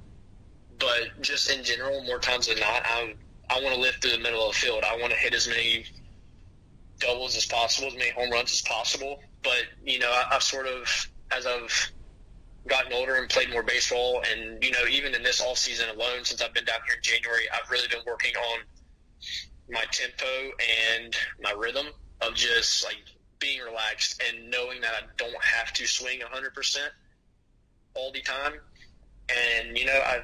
But just in general, more times than not, I want to lift through the middle of the field. I want to hit as many doubles as possible, as many home runs as possible. But I've sort of, as I've gotten older and played more baseball, and even in this off season alone, since I've been down here in January, I've really been working on my tempo and my rhythm of just like being relaxed and knowing that I don't have to swing 100% all the time. And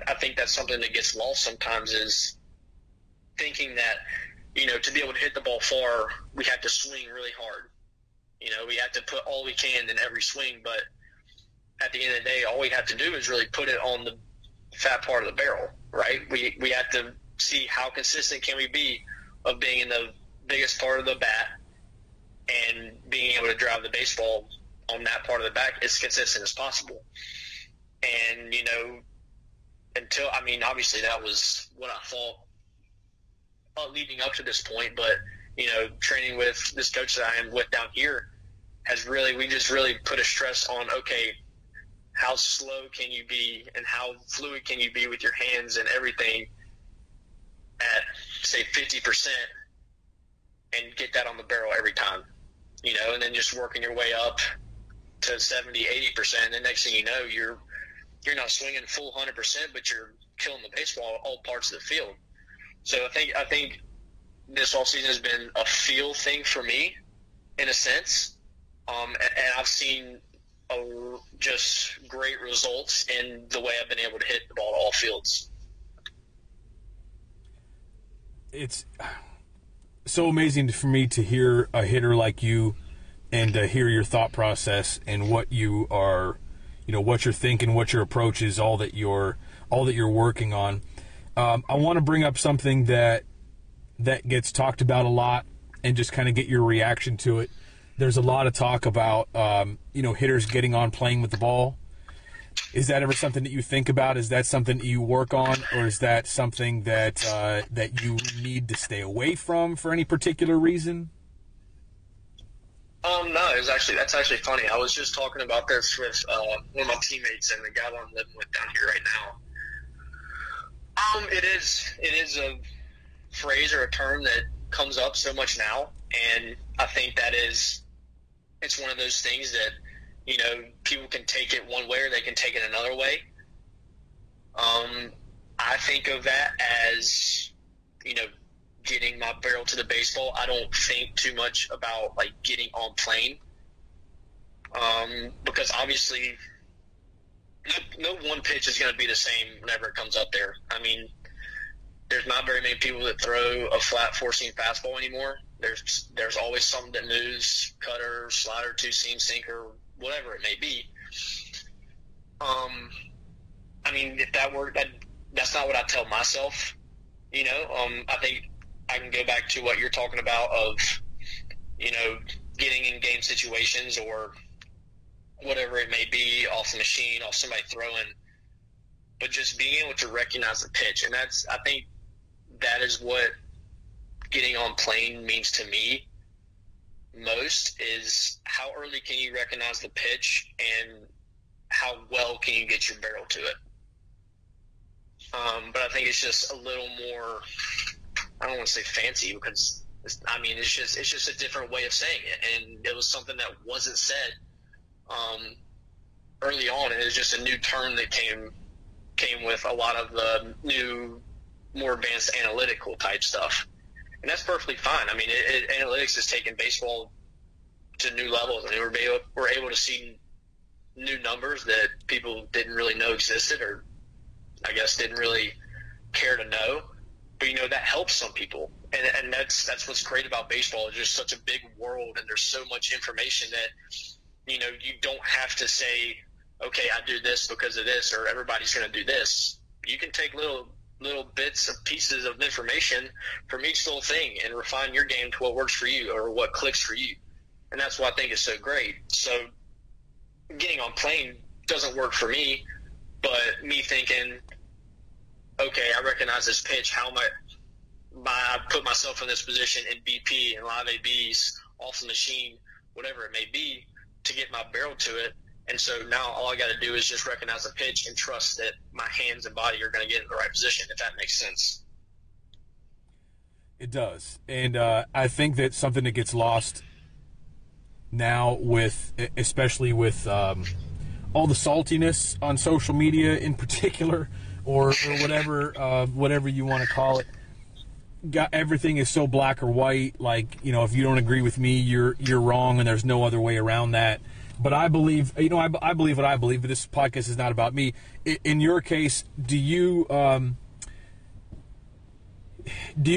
I think that's something that gets lost sometimes, is thinking that to be able to hit the ball far, we have to swing really hard. We have to put all we can in every swing, but at the end of the day, all we have to do is really put it on the fat part of the barrel, right? We have to see how consistent can we be of being in the biggest part of the bat and being able to drive the baseball on that part of the bat as consistent as possible. And, obviously that was what I thought leading up to this point, but, training with this coach that I am with down here we just really put a stress on, okay, how slow can you be and how fluid can you be with your hands and everything at, say, 50% and get that on the barrel every time, and then just working your way up to 70, 80%. And the next thing you know, you're not swinging full 100%, but you're killing the baseball all parts of the field. So I think this offseason has been a feel thing for me in a sense. And I've seen just great results in the way I've been able to hit the ball to all fields. It's so amazing for me to hear a hitter like you and to hear your thought process and what you are, what you're thinking, what your approach is, all that you're working on. I want to bring up something that gets talked about a lot and just kind of get your reaction to it. There's a lot of talk about, hitters getting on playing with the ball. Is that ever something that you think about? Is that something that you work on, or is that something that you need to stay away from for any particular reason? No, that's actually funny. I was just talking about this with one of my teammates and the guy that I'm living with down here right now. It is a phrase or a term that comes up so much now, and I think it's one of those things that people can take it one way or they can take it another way. I think of that as getting my barrel to the baseball. I don't think too much about like getting on plane, because obviously no one pitch is going to be the same whenever it comes up there. I mean, there's not very many people that throw a flat four-seam fastball anymore. There's always something that moves, cutter, slider, two-seam, sinker, whatever it may be. If that were that's not what I tell myself. I think I can go back to what you're talking about of, getting in game situations or whatever it may be, off the machine, off somebody throwing, but just being able to recognize the pitch. And I think that is what getting on plane means to me most, is how early can you recognize the pitch and how well can you get your barrel to it. But I think it's just a little more, I don't want to say fancy, because it's just a different way of saying it. And it was something that wasn't said early on, and it was just a new term that came with a lot of the new, more advanced analytical type stuff. And that's perfectly fine. I mean, analytics has taken baseball to new levels. I mean, we're able to see new numbers that people didn't really know existed, or I guess didn't really care to know. But, that helps some people. And that's what's great about baseball. It's just such a big world, and there's so much information that, you don't have to say, okay, I do this because of this, or everybody's going to do this. You can take little little bits of pieces of information from each little thing and refine your game to what works for you or what clicks for you. And that's what I think is so great. So getting on plane doesn't work for me, but me thinking, okay, I recognize this pitch. How am I put myself in this position in BP and live ABs off the machine, whatever it may be, to get my barrel to it. And so now all I got to do is just recognize the pitch and trust that my hands and body are going to get in the right position, if that makes sense. It does. And I think that something that gets lost now especially with all the saltiness on social media in particular, or whatever you want to call it. Everything is so black or white. Like, if you don't agree with me, you're wrong, and there's no other way around that. But I believe, I believe what I believe. But this podcast is not about me. In your case, do you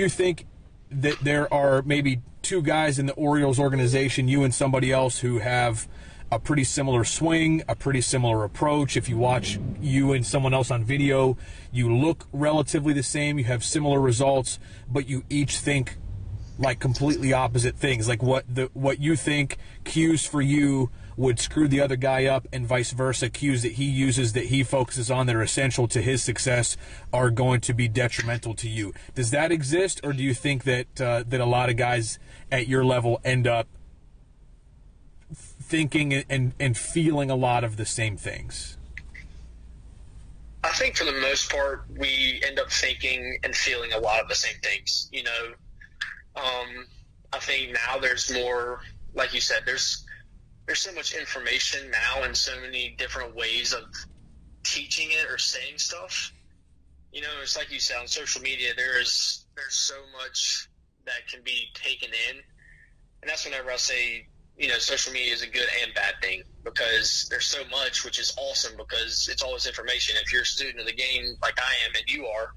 think that there are maybe two guys in the Orioles organization, you and somebody else, who have a pretty similar swing, a pretty similar approach? If you watch you and someone else on video, you look relatively the same, you have similar results, but you each think like completely opposite things. Like what you think cues for you would screw the other guy up, and vice versa. Cues that he uses, that he focuses on, that are essential to his success, are going to be detrimental to you. Does that exist, or do you think that a lot of guys at your level end up thinking and feeling a lot of the same things? I think for the most part, we end up thinking and feeling a lot of the same things. I think now there's more, like you said, there's so much information now and so many different ways of teaching it or saying stuff. It's like you said, on social media, there's so much that can be taken in. And that's whenever I say, social media is a good and bad thing, because there's so much, which is awesome because it's always information. If you're a student of the game like I am and you are,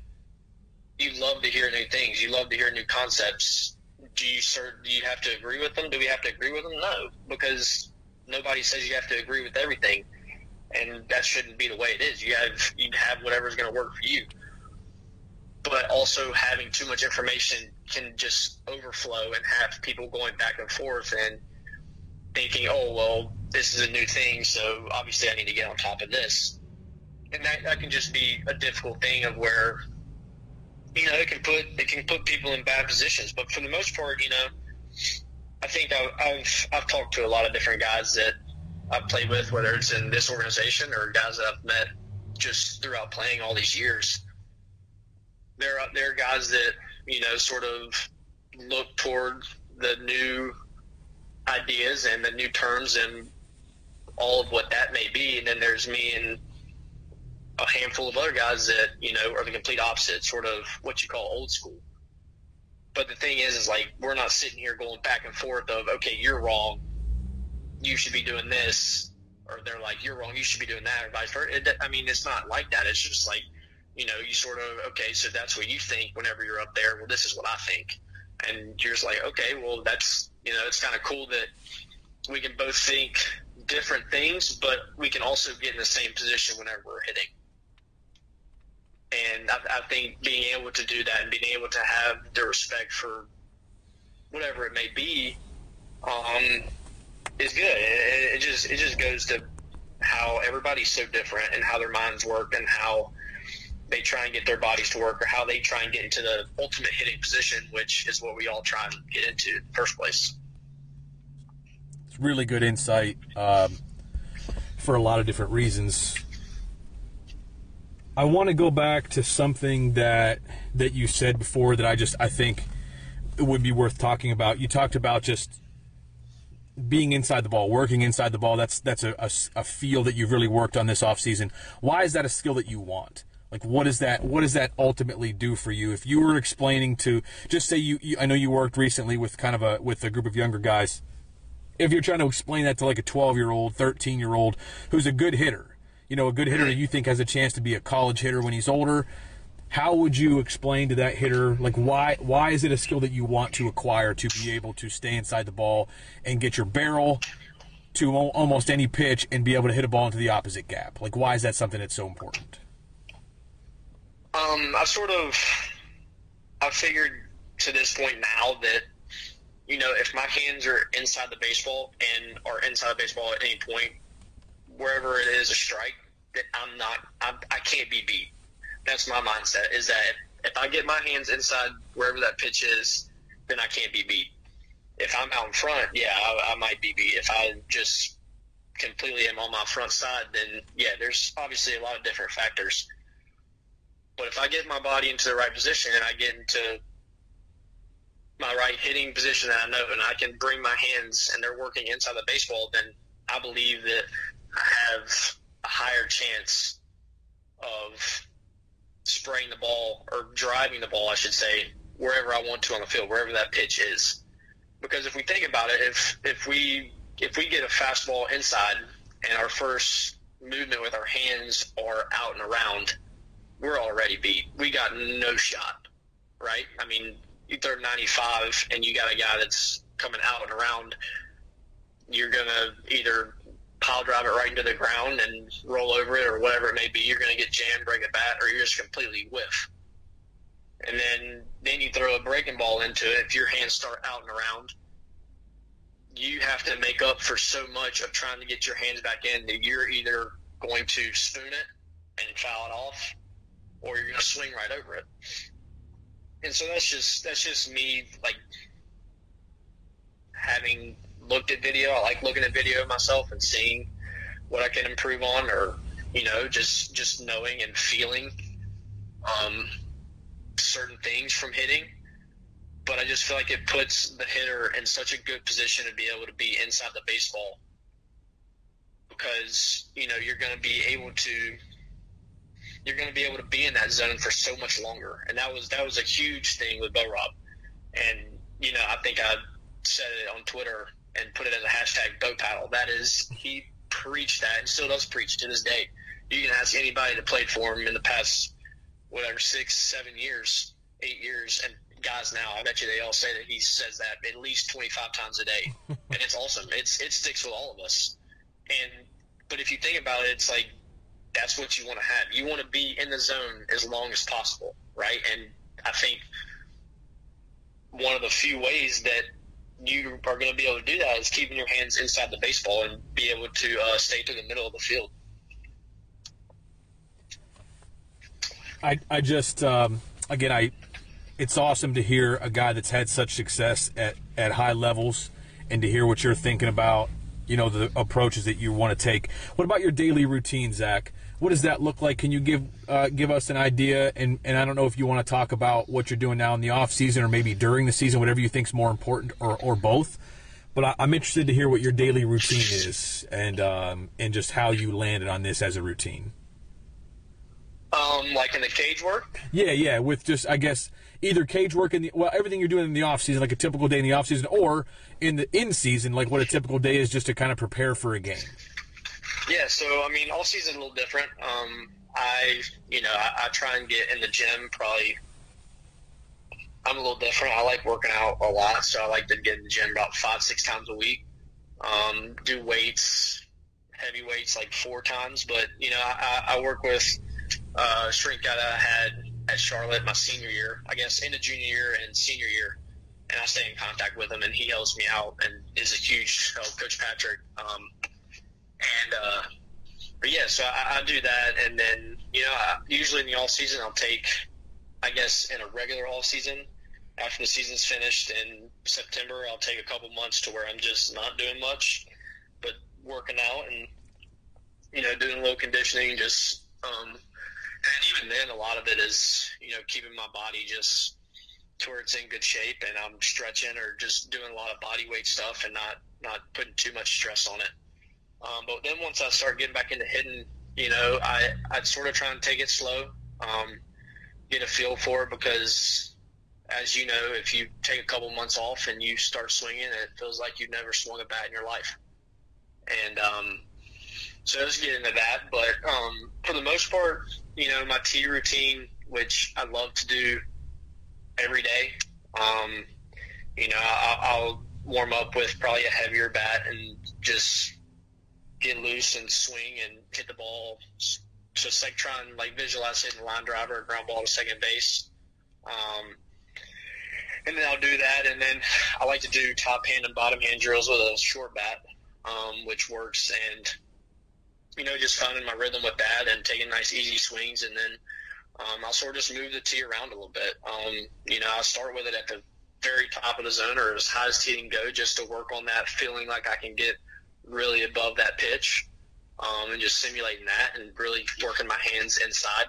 you love to hear new things. You love to hear new concepts. Do you have to agree with them? Do we have to agree with them? No, because nobody says you have to agree with everything, and that shouldn't be the way it is. You'd have whatever's going to work for you. But also having too much information can just overflow and have people going back and forth and thinking, oh, well, this is a new thing, so obviously I need to get on top of this. And that can just be a difficult thing of where, it can put people in bad positions. But for the most part, I think I've talked to a lot of different guys that I've played with, whether it's in this organization or guys that I've met just throughout playing all these years. There are guys that, sort of look toward the new ideas and the new terms and all of what that may be. And then there's me and a handful of other guys that, are the complete opposite, sort of what you call old school. But the thing is like, we're not sitting here going back and forth of, okay, you're wrong, you should be doing this. Or they're like, you're wrong, you should be doing that, or vice versa. It's not like that. It's just like, you sort of, okay, so that's what you think whenever you're up there. Well, this is what I think. And you're just like, okay, well, that's, it's kind of cool that we can both think different things, but we can also get in the same position whenever we're hitting. And I think being able to do that and being able to have the respect for whatever it may be is good. It just goes to how everybody's so different and how their minds work and how they try and get their bodies to work, or how they try and get into the ultimate hitting position, which is what we all try and get into in the first place. It's really good insight for a lot of different reasons. I want to go back to something that you said before that I think it would be worth talking about. You talked about just being inside the ball, working inside the ball. That's a field that you've really worked on this offseason. Why is that a skill that you want? Like, what does that ultimately do for you? If you were explaining to, just say you I know you worked recently with with a group of younger guys. If you're trying to explain that to like a 12-year-old, 13-year-old who's a good hitter, a good hitter that you think has a chance to be a college hitter when he's older, how would you explain to that hitter, like, why is it a skill that you want to acquire, to be able to stay inside the ball and get your barrel to almost any pitch and be able to hit a ball into the opposite gap? Like, why is that something that's so important? I've figured to this point now that, if my hands are inside the baseball and are inside the baseball at any point, wherever it is a strike, that I can't be beat. That's my mindset, is that if I get my hands inside wherever that pitch is, then I can't be beat. If I'm out in front, yeah, I might be beat. If I just completely am on my front side, then yeah, there's obviously a lot of different factors. But if I get my body into the right position and I get into my right hitting position that I know, and I can bring my hands and they're working inside the baseball, then I believe that I have a higher chance of spraying the ball, or driving the ball, I should say, wherever I want to on the field, wherever that pitch is. Because if we think about it, if we get a fastball inside and our first movement with our hands are out and around, we're already beat. We got no shot, right? I mean, you throw 95 and you got a guy that's coming out and around, you're going to either pile drive it right into the ground and roll over it, or whatever it may be. You're going to get jammed, break a bat, or you're just completely whiff. And then you throw a breaking ball into it. If your hands start out and around, you have to make up for so much of trying to get your hands back in that you're either going to spoon it and foul it off, or you're going to swing right over it. And so that's just me, like, having looked at video. I like looking at video of myself and seeing what I can improve on, or, just knowing and feeling certain things from hitting. But I just feel like it puts the hitter in such a good position to be able to be inside the baseball, because, you're going to be able to be in that zone for so much longer. And that was a huge thing with Bo Rob. And, I think I said it on Twitter and put it as a hashtag boat paddle. That is, he preached that and still does preach to this day. You can ask anybody that played for him in the past, 6, 7 years, 8 years, and guys now, I bet you they all say that he says that at least 25 times a day. And it's awesome. It sticks with all of us. But if you think about it, it's like, that's what you want to have. You want to be in the zone as long as possible, right? And I think one of the few ways that you are going to be able to do that is keeping your hands inside the baseball and be able to stay through the middle of the field. I just, again, it's awesome to hear a guy that's had such success at high levels, and to hear what you're thinking about, the approaches that you want to take. What about your daily routine, Zach? What does that look like? Can you give us an idea? And I don't know if you want to talk about what you're doing now in the off season, or maybe during the season, whatever you think is more important, or both. But I'm interested to hear what your daily routine is, and just how you landed on this as a routine. Like in the cage work? Yeah, with just, I guess, either cage work everything you're doing in the off season, like a typical day in the off season, or in the in season, like what a typical day is, just to kind of prepare for a game. Yeah, so all season is a little different. I try and get in the gym. Probably, I'm a little different. I like working out a lot, so I like to get in the gym about 5-6 times a week. Do weights, heavy weights, like 4 times. But I work with a strength guy that I had at Charlotte my senior year, I guess, into junior year and senior year, and I stay in contact with him, and he helps me out and is a huge help, Coach Patrick. But yeah, so I do that, and then usually in the off season I'll take, I guess, in a regular off season, after the season's finished in September, I'll take a couple months to where I'm just not doing much, but working out and doing a little conditioning, just and even then, a lot of it is, keeping my body just to where it's in good shape, and I'm stretching or just doing a lot of body weight stuff and not putting too much stress on it. But then once I start getting back into hitting, I'd sort of try and take it slow, get a feel for it, because as you know, if you take a couple months off and you start swinging, it feels like you've never swung a bat in your life. And so let's get into that. But for the most part, my tee routine, which I love to do every day, I'll warm up with probably a heavier bat and just get loose and swing and hit the ball just like try and like visualize hitting a line driver or ground ball to second base. And then I'll do that, and then I like to do top hand and bottom hand drills with a short bat, which works, and just finding my rhythm with that and taking nice easy swings, and then I'll sort of just move the tee around a little bit. I start with it at the very top of the zone or as high as tee can go, just to work on that feeling like I can get really above that pitch, and just simulating that and really working my hands inside.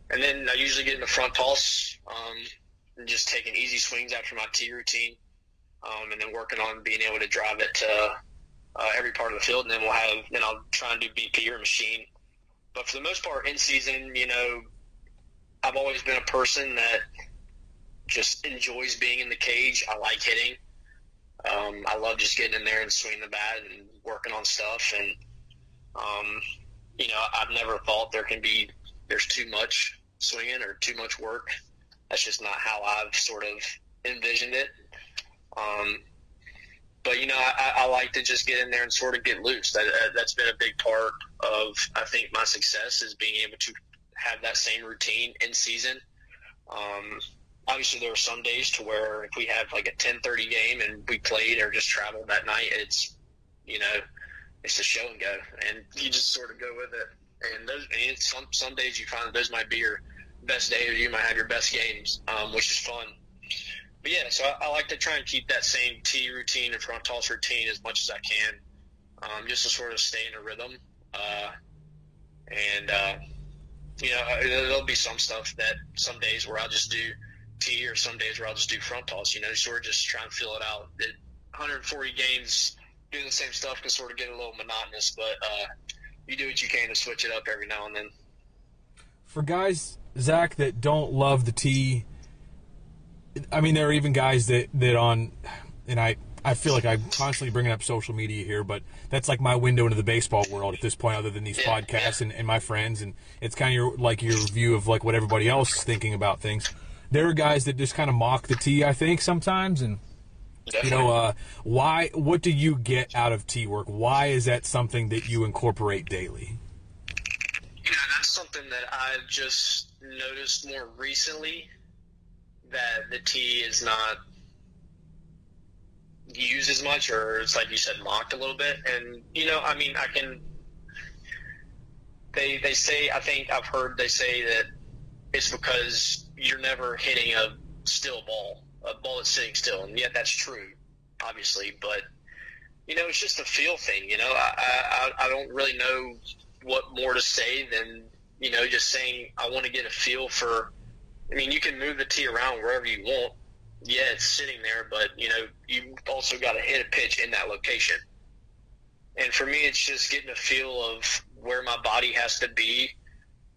And then I usually get in the front toss, and just taking easy swings after my tee routine, and then working on being able to drive it to every part of the field. And then I'll try and do BP or machine. But for the most part, in season, I've always been a person that just enjoys being in the cage. I like hitting. I love just getting in there and swinging the bat and working on stuff. And, I've never thought there's too much swinging or too much work. That's just not how I've sort of envisioned it. But I like to just get in there and sort of get loose. That's been a big part of, I think, my success, is being able to have that same routine in season. Obviously, there were some days to where if we had like a 10:30 game and we played or just traveled that night, it's a show and go, and you just sort of go with it. And some days you find that those might be your best days, or you might have your best games, which is fun. But yeah, so I like to try and keep that same tee routine and front toss routine as much as I can, just to sort of stay in a rhythm. There'll be some days where I'll just do tee, or some days where I'll just do front toss, sort of just try and feel it out. 140 games doing the same stuff can sort of get a little monotonous, but you do what you can to switch it up every now and then. For guys, Zach, that don't love the tee, I mean, there are even guys that on, and I feel like I'm constantly bringing up social media here, but that's like my window into the baseball world at this point, other than these podcasts and my friends, and it's kind of your view of like what everybody else is thinking about things. There are guys that just kind of mock the tee, I think, sometimes, and what do you get out of tee work? Why is that something that you incorporate daily? That's something that I've just noticed more recently, that the tee is not used as much, or it's like you said, mocked a little bit. And they say, I think I've heard they say that it's because you're never hitting a still ball, a ball that's sitting still, and yet that's true, obviously. But it's just a feel thing. I don't really know what more to say than just saying I want to get a feel for. I mean, you can move the tee around wherever you want. Yeah, it's sitting there, but, you also got to hit a pitch in that location. And for me, it's just getting a feel of where my body has to be,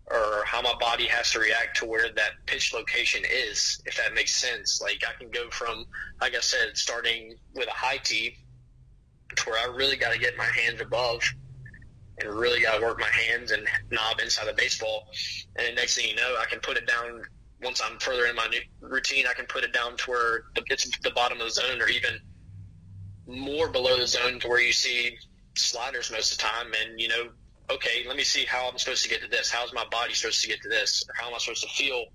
or how my body has to react to where that pitch location is, if that makes sense. Like, I can go from, like I said, starting with a high tee to where I really got to get my hands above and really got to work my hands and knob inside the baseball. And the next thing you know, I can put it down. Once I'm further in my new routine, I can put it down to where it's the bottom of the zone, or even more below the zone, to where you see sliders most of the time. And, okay, let me see how I'm supposed to get to this. How's my body supposed to get to this? Or how am I supposed to feel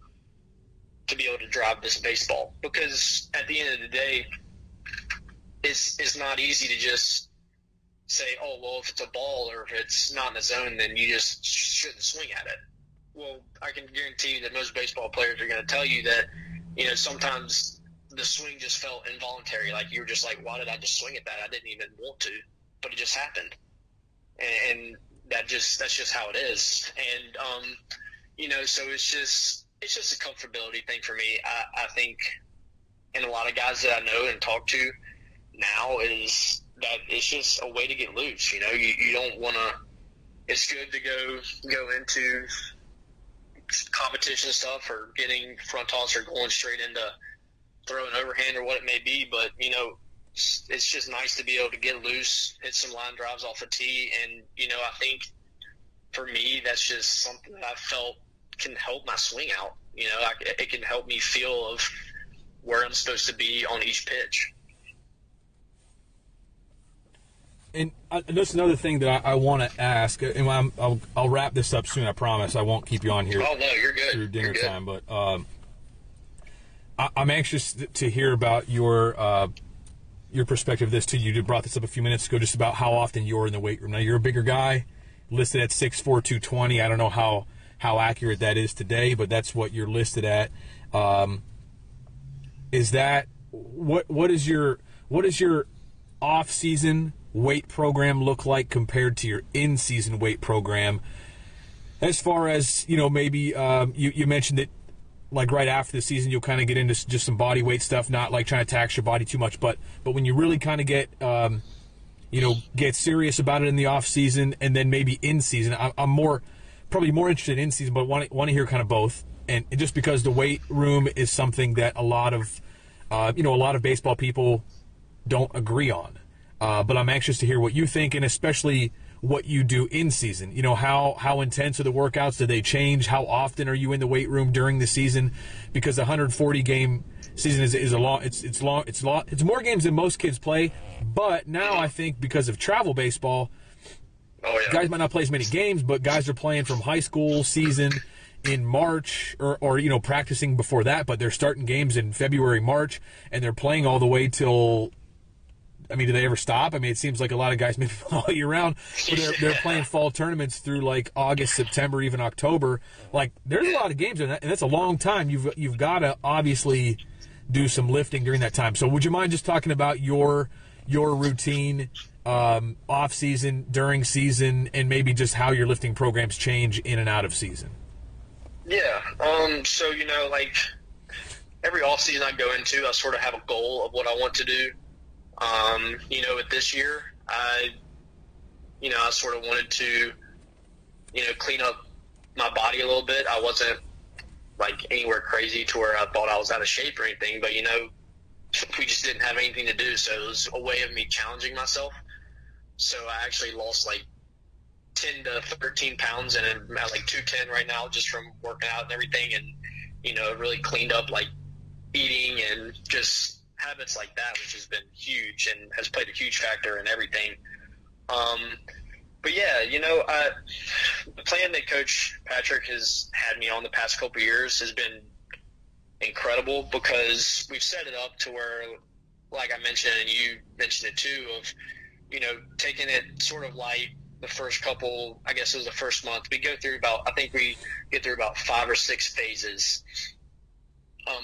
to be able to drive this baseball? Because at the end of the day, it's not easy to just say, oh, well, if it's a ball or if it's not in the zone, then you just shouldn't swing at it. Well, I can guarantee you that most baseball players are going to tell you that, sometimes the swing just felt involuntary. Like, you were just like, why did I just swing at that? I didn't even want to, but it just happened. And that's just how it is. And, so it's just a comfortability thing for me. I think, and a lot of guys that I know and talk to now, is that it's just a way to get loose. You don't want to, it's good to go into competition stuff, or getting front toss, or going straight into throwing overhand, or what it may be. But, it's just nice to be able to get loose, hit some line drives off the tee. And, I think for me, that's just something that I felt can help my swing out. It can help me feel of where I'm supposed to be on each pitch. And that's another thing that I want to ask, and I'll wrap this up soon, I promise. I won't keep you on here. Oh, no, you're good. Through dinner time, but I'm anxious to hear about your perspective of this, too. You brought this up a few minutes ago, just about how often you're in the weight room. Now, you're a bigger guy, listed at 6'4", 220. I don't know how accurate that is today, but that's what you're listed at. Is that what is your off-season weight program look like compared to your in-season weight program? As far as, maybe you mentioned that, like, right after the season you'll kind of get into just some body weight stuff, not like trying to tax your body too much, but when you really kind of get get serious about it in the off-season and then maybe in-season, I'm probably more interested in season, but want to hear kind of both. And just because the weight room is something that a lot of baseball people don't agree on. But I'm anxious to hear what you think, and especially what you do in season. How intense are the workouts? Do they change? How often are you in the weight room during the season? Because the 140 game season is a long. It's long. It's more games than most kids play. But now I think because of travel baseball, guys might not play as many games, but guys are playing from high school season in March or practicing before that, but they're starting games in February, March, and they're playing all the way till. I mean, do they ever stop? I mean, it seems like a lot of guys maybe all year round, but they're playing fall tournaments through like August, September, even October. Like, there's a lot of games in that, and that's a long time. You've got to obviously do some lifting during that time. So, would you mind just talking about your routine off season, during season, and maybe just how your lifting programs change in and out of season? Yeah. So like every off season I go into, I sort of have a goal of what I want to do. With this year, I sort of wanted to, clean up my body a little bit. I wasn't like anywhere crazy to where I thought I was out of shape or anything, but we just didn't have anything to do. So it was a way of me challenging myself. So I actually lost like 10 to 13 pounds, and I'm at like 210 right now just from working out and everything. And, really cleaned up like eating and just habits like that, which has been huge and has played a huge factor in everything. But yeah, the plan that Coach Patrick has had me on the past couple of years has been incredible, because we've set it up to where, like I mentioned, and you mentioned it too, of, taking it sort of light the first couple, I guess it was the first month. We get through about 5 or 6 phases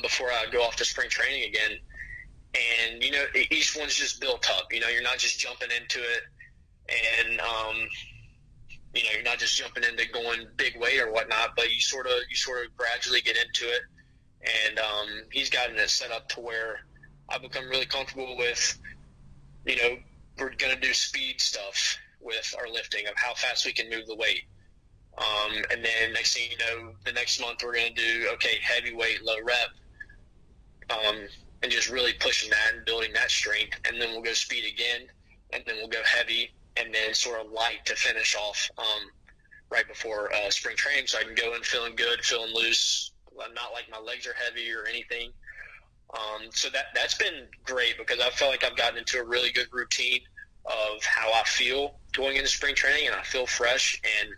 before I go off to spring training again. And, each one's just built up. You're not just jumping into it and, you're not just jumping into going big weight or whatnot, but you sort of gradually get into it. And he's gotten it set up to where I've become really comfortable with, we're going to do speed stuff with our lifting of how fast we can move the weight. And then next thing you know, the next month we're going to do, heavy weight, low rep. And just really pushing that and building that strength. And then we'll go speed again, and then we'll go heavy, and then sort of light to finish off right before spring training, so I can go in feeling good, feeling loose, not like my legs are heavy or anything. So that's been great, because I felt like I've gotten into a really good routine of how I feel going into spring training, and I feel fresh. And,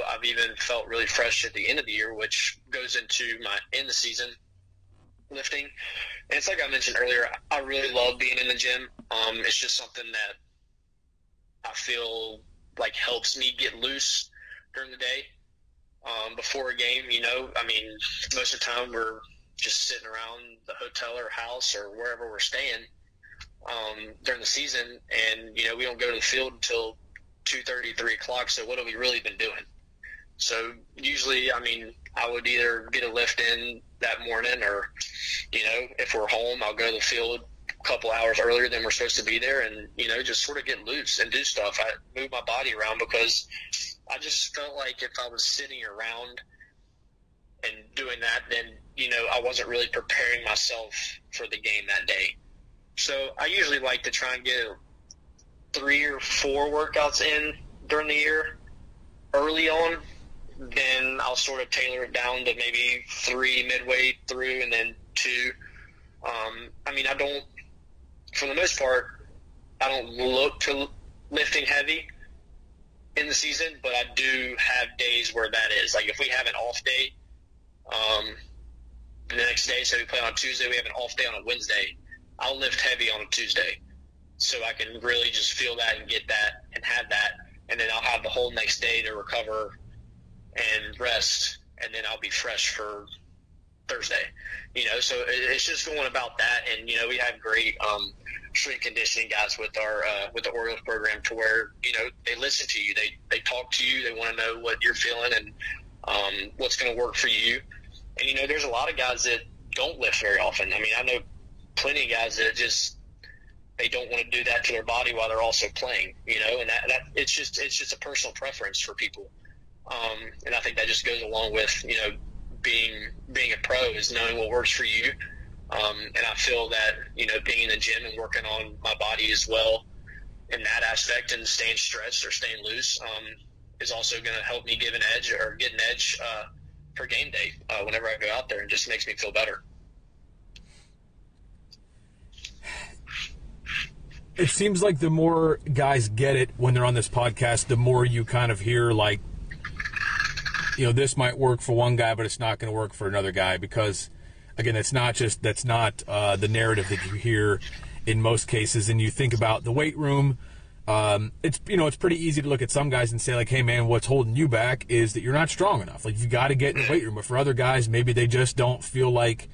I've even felt really fresh at the end of the year, which goes into my end of season lifting. And it's like I mentioned earlier, I really love being in the gym. It's just something that I feel like helps me get loose during the day. Before a game, most of the time we're just sitting around the hotel or house or wherever we're staying during the season, and we don't go to the field until 2:30, 3 o'clock. So what have we really been doing? So usually, I would either get a lift in that morning, or, if we're home, I'll go to the field a couple hours earlier than we're supposed to be there, and, just sort of get loose and do stuff. I move my body around, because I just felt like if I was sitting around and doing that, then, I wasn't really preparing myself for the game that day. So I usually like to try and get 3 or 4 workouts in during the year early on. Then I'll sort of tailor it down to maybe 3 midway through, and then 2. I don't, for the most part, I don't look to lifting heavy in the season, but I do have days where that is. Like if we have an off day, the next day, so we play on Tuesday, we have an off day on a Wednesday, I'll lift heavy on a Tuesday so I can really just feel that and get that and have that, and then I'll have the whole next day to recover and rest, and then I'll be fresh for Thursday. So it's just going about that. And we have great strength conditioning guys with the Orioles program, to where they listen to you, they talk to you, they want to know what you're feeling and what's going to work for you. And there's a lot of guys that don't lift very often. I mean, I know plenty of guys that just they don't want to do that to their body while they're also playing. And that it's just a personal preference for people. And I think that just goes along with being a pro, is knowing what works for you. And I feel that being in the gym and working on my body as well in that aspect, and staying stretched or staying loose, is also going to help me get an edge for game day whenever I go out there, and just makes me feel better. It seems like the more guys get it when they're on this podcast, the more you kind of hear like, this might work for one guy, but it's not going to work for another guy, because again, that's not the narrative that you hear in most cases. And you think about the weight room. It's pretty easy to look at some guys and say like, hey man, what's holding you back is that you're not strong enough. Like, you got to get in the weight room. But for other guys, maybe they just don't feel like,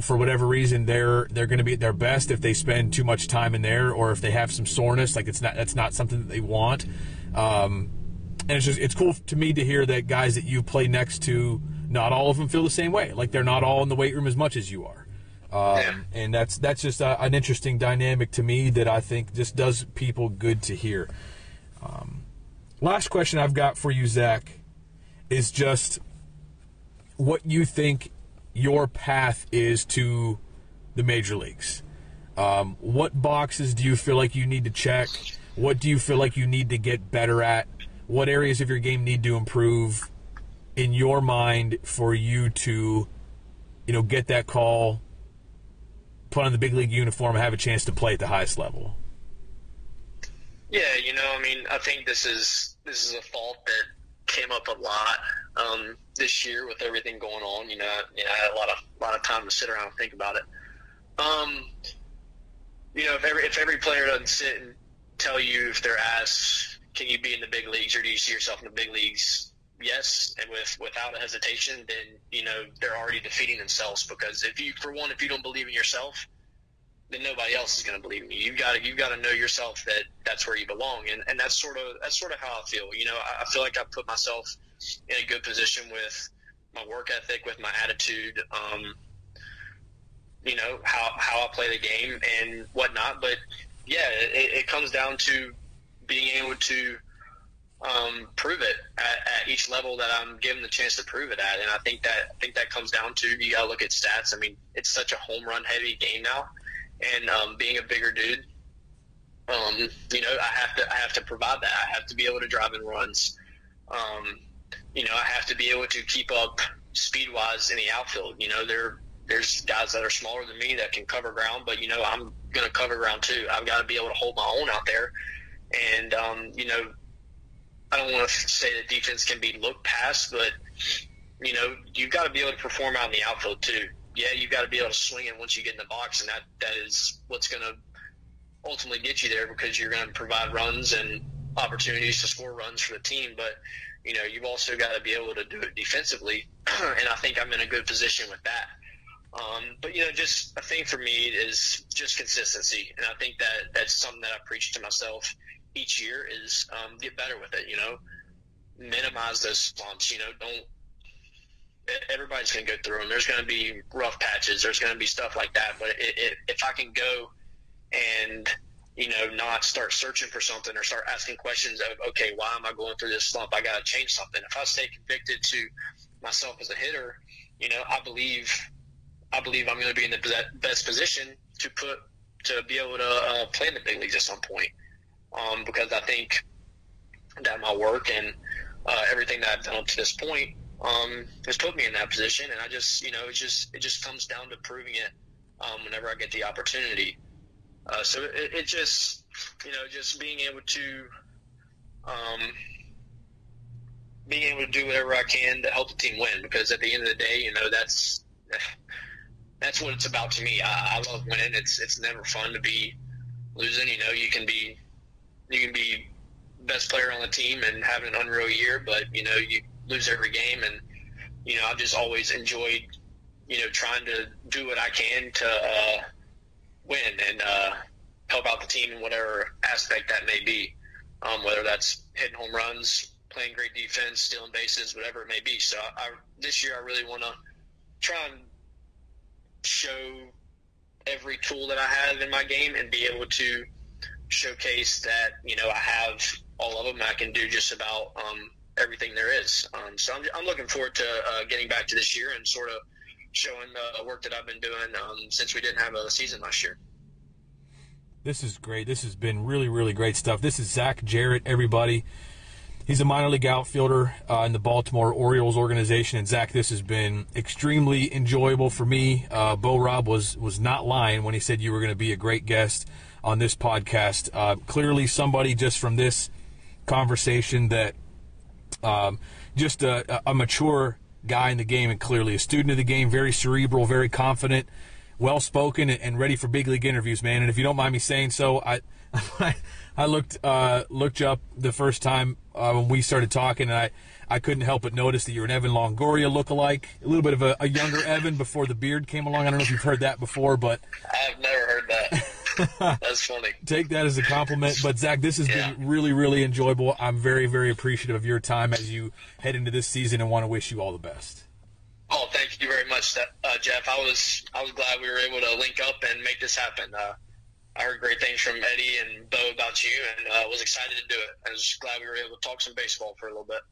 for whatever reason, they're going to be at their best if they spend too much time in there, or if they have some soreness, like that's not something that they want. And it's cool to me to hear that guys that you play next to, not all of them feel the same way. Like, they're not all in the weight room as much as you are. And that's just an interesting dynamic to me that I think just does people good to hear. Last question I've got for you, Zach, is just what you think your path is to the major leagues. What boxes do you feel like you need to check? What do you feel like you need to get better at? What areas of your game need to improve in your mind for you to, get that call, put on the big league uniform, and have a chance to play at the highest level? Yeah, I think this is a thought that came up a lot this year with everything going on. I had a lot of time to sit around and think about it. If every player doesn't sit and tell you, if they're asked, can you be in the big leagues, or do you see yourself in the big leagues? Yes, and without a hesitation, then they're already defeating themselves, because if you don't believe in yourself, then nobody else is going to believe in you. You've got to know yourself that that's where you belong, and that's sort of how I feel. I feel like I put myself in a good position with my work ethic, with my attitude, how I play the game and whatnot. But yeah, it comes down to being able to prove it at each level that I'm given the chance to prove it at. And I think that comes down to, you got to look at stats. I mean, it's such a home run heavy game now, and being a bigger dude, I have to provide that. I have to be able to drive in runs. I have to be able to keep up speed wise in the outfield. There's guys that are smaller than me that can cover ground, but I'm going to cover ground too. I've got to be able to hold my own out there. And, I don't want to say that defense can be looked past, but, you've got to be able to perform out in the outfield too. Yeah, you've got to be able to swing it once you get in the box, and that is what's going to ultimately get you there, because you're going to provide runs and opportunities to score runs for the team. But, you've also got to be able to do it defensively, and I think I'm in a good position with that. But, just a thing for me is just consistency. And I think that's something that I preach to myself each year is get better with it, minimize those slumps, everybody's going to go through them. There's going to be rough patches. There's going to be stuff like that. But if I can go and, not start searching for something or start asking questions of, okay, why am I going through this slump? I got to change something. If I stay convicted to myself as a hitter, I believe I'm going to be in the best position to be able to play in the big leagues at some point. Because I think that my work and everything that I've done up to this point has put me in that position. And I just, it just comes down to proving it whenever I get the opportunity. So it just, just being able to do whatever I can to help the team win, because at the end of the day, that's what it's about to me. I love winning. It's never fun to be losing. You can be best player on the team and having an unreal year, but you lose every game. And I've just always enjoyed trying to do what I can to win and help out the team in whatever aspect that may be, whether that's hitting home runs, playing great defense, stealing bases, whatever it may be. So this year I really want to try and show every tool that I have in my game and be able to showcase that I have all of them and I can do just about everything there is. So I'm looking forward to getting back to this year and sort of showing the work that I've been doing since we didn't have a season last year. This is great. This has been really, really great stuff. This is Zach Jarrett, everybody. He's a minor league outfielder in the Baltimore Orioles organization. And, Zach, this has been extremely enjoyable for me. Bo Rob was not lying when he said you were going to be a great guest on this podcast. Clearly somebody just from this conversation that just a mature guy in the game, and clearly a student of the game, very cerebral, very confident, well-spoken, and ready for big league interviews, man. And if you don't mind me saying so, I looked you up the first time when we started talking, and I couldn't help but notice that you're an Evan Longoria lookalike, a little bit of a younger Evan before the beard came along. I don't know if you've heard that before, but I've never heard that. That's funny. Take that as a compliment. But, Zach, this has been really, really enjoyable. I'm very, very appreciative of your time as you head into this season and want to wish you all the best. Oh, thank you very much, Jeff. I was glad we were able to link up and make this happen. I heard great things from Eddie and Bo about you, and was excited to do it. I was glad we were able to talk some baseball for a little bit.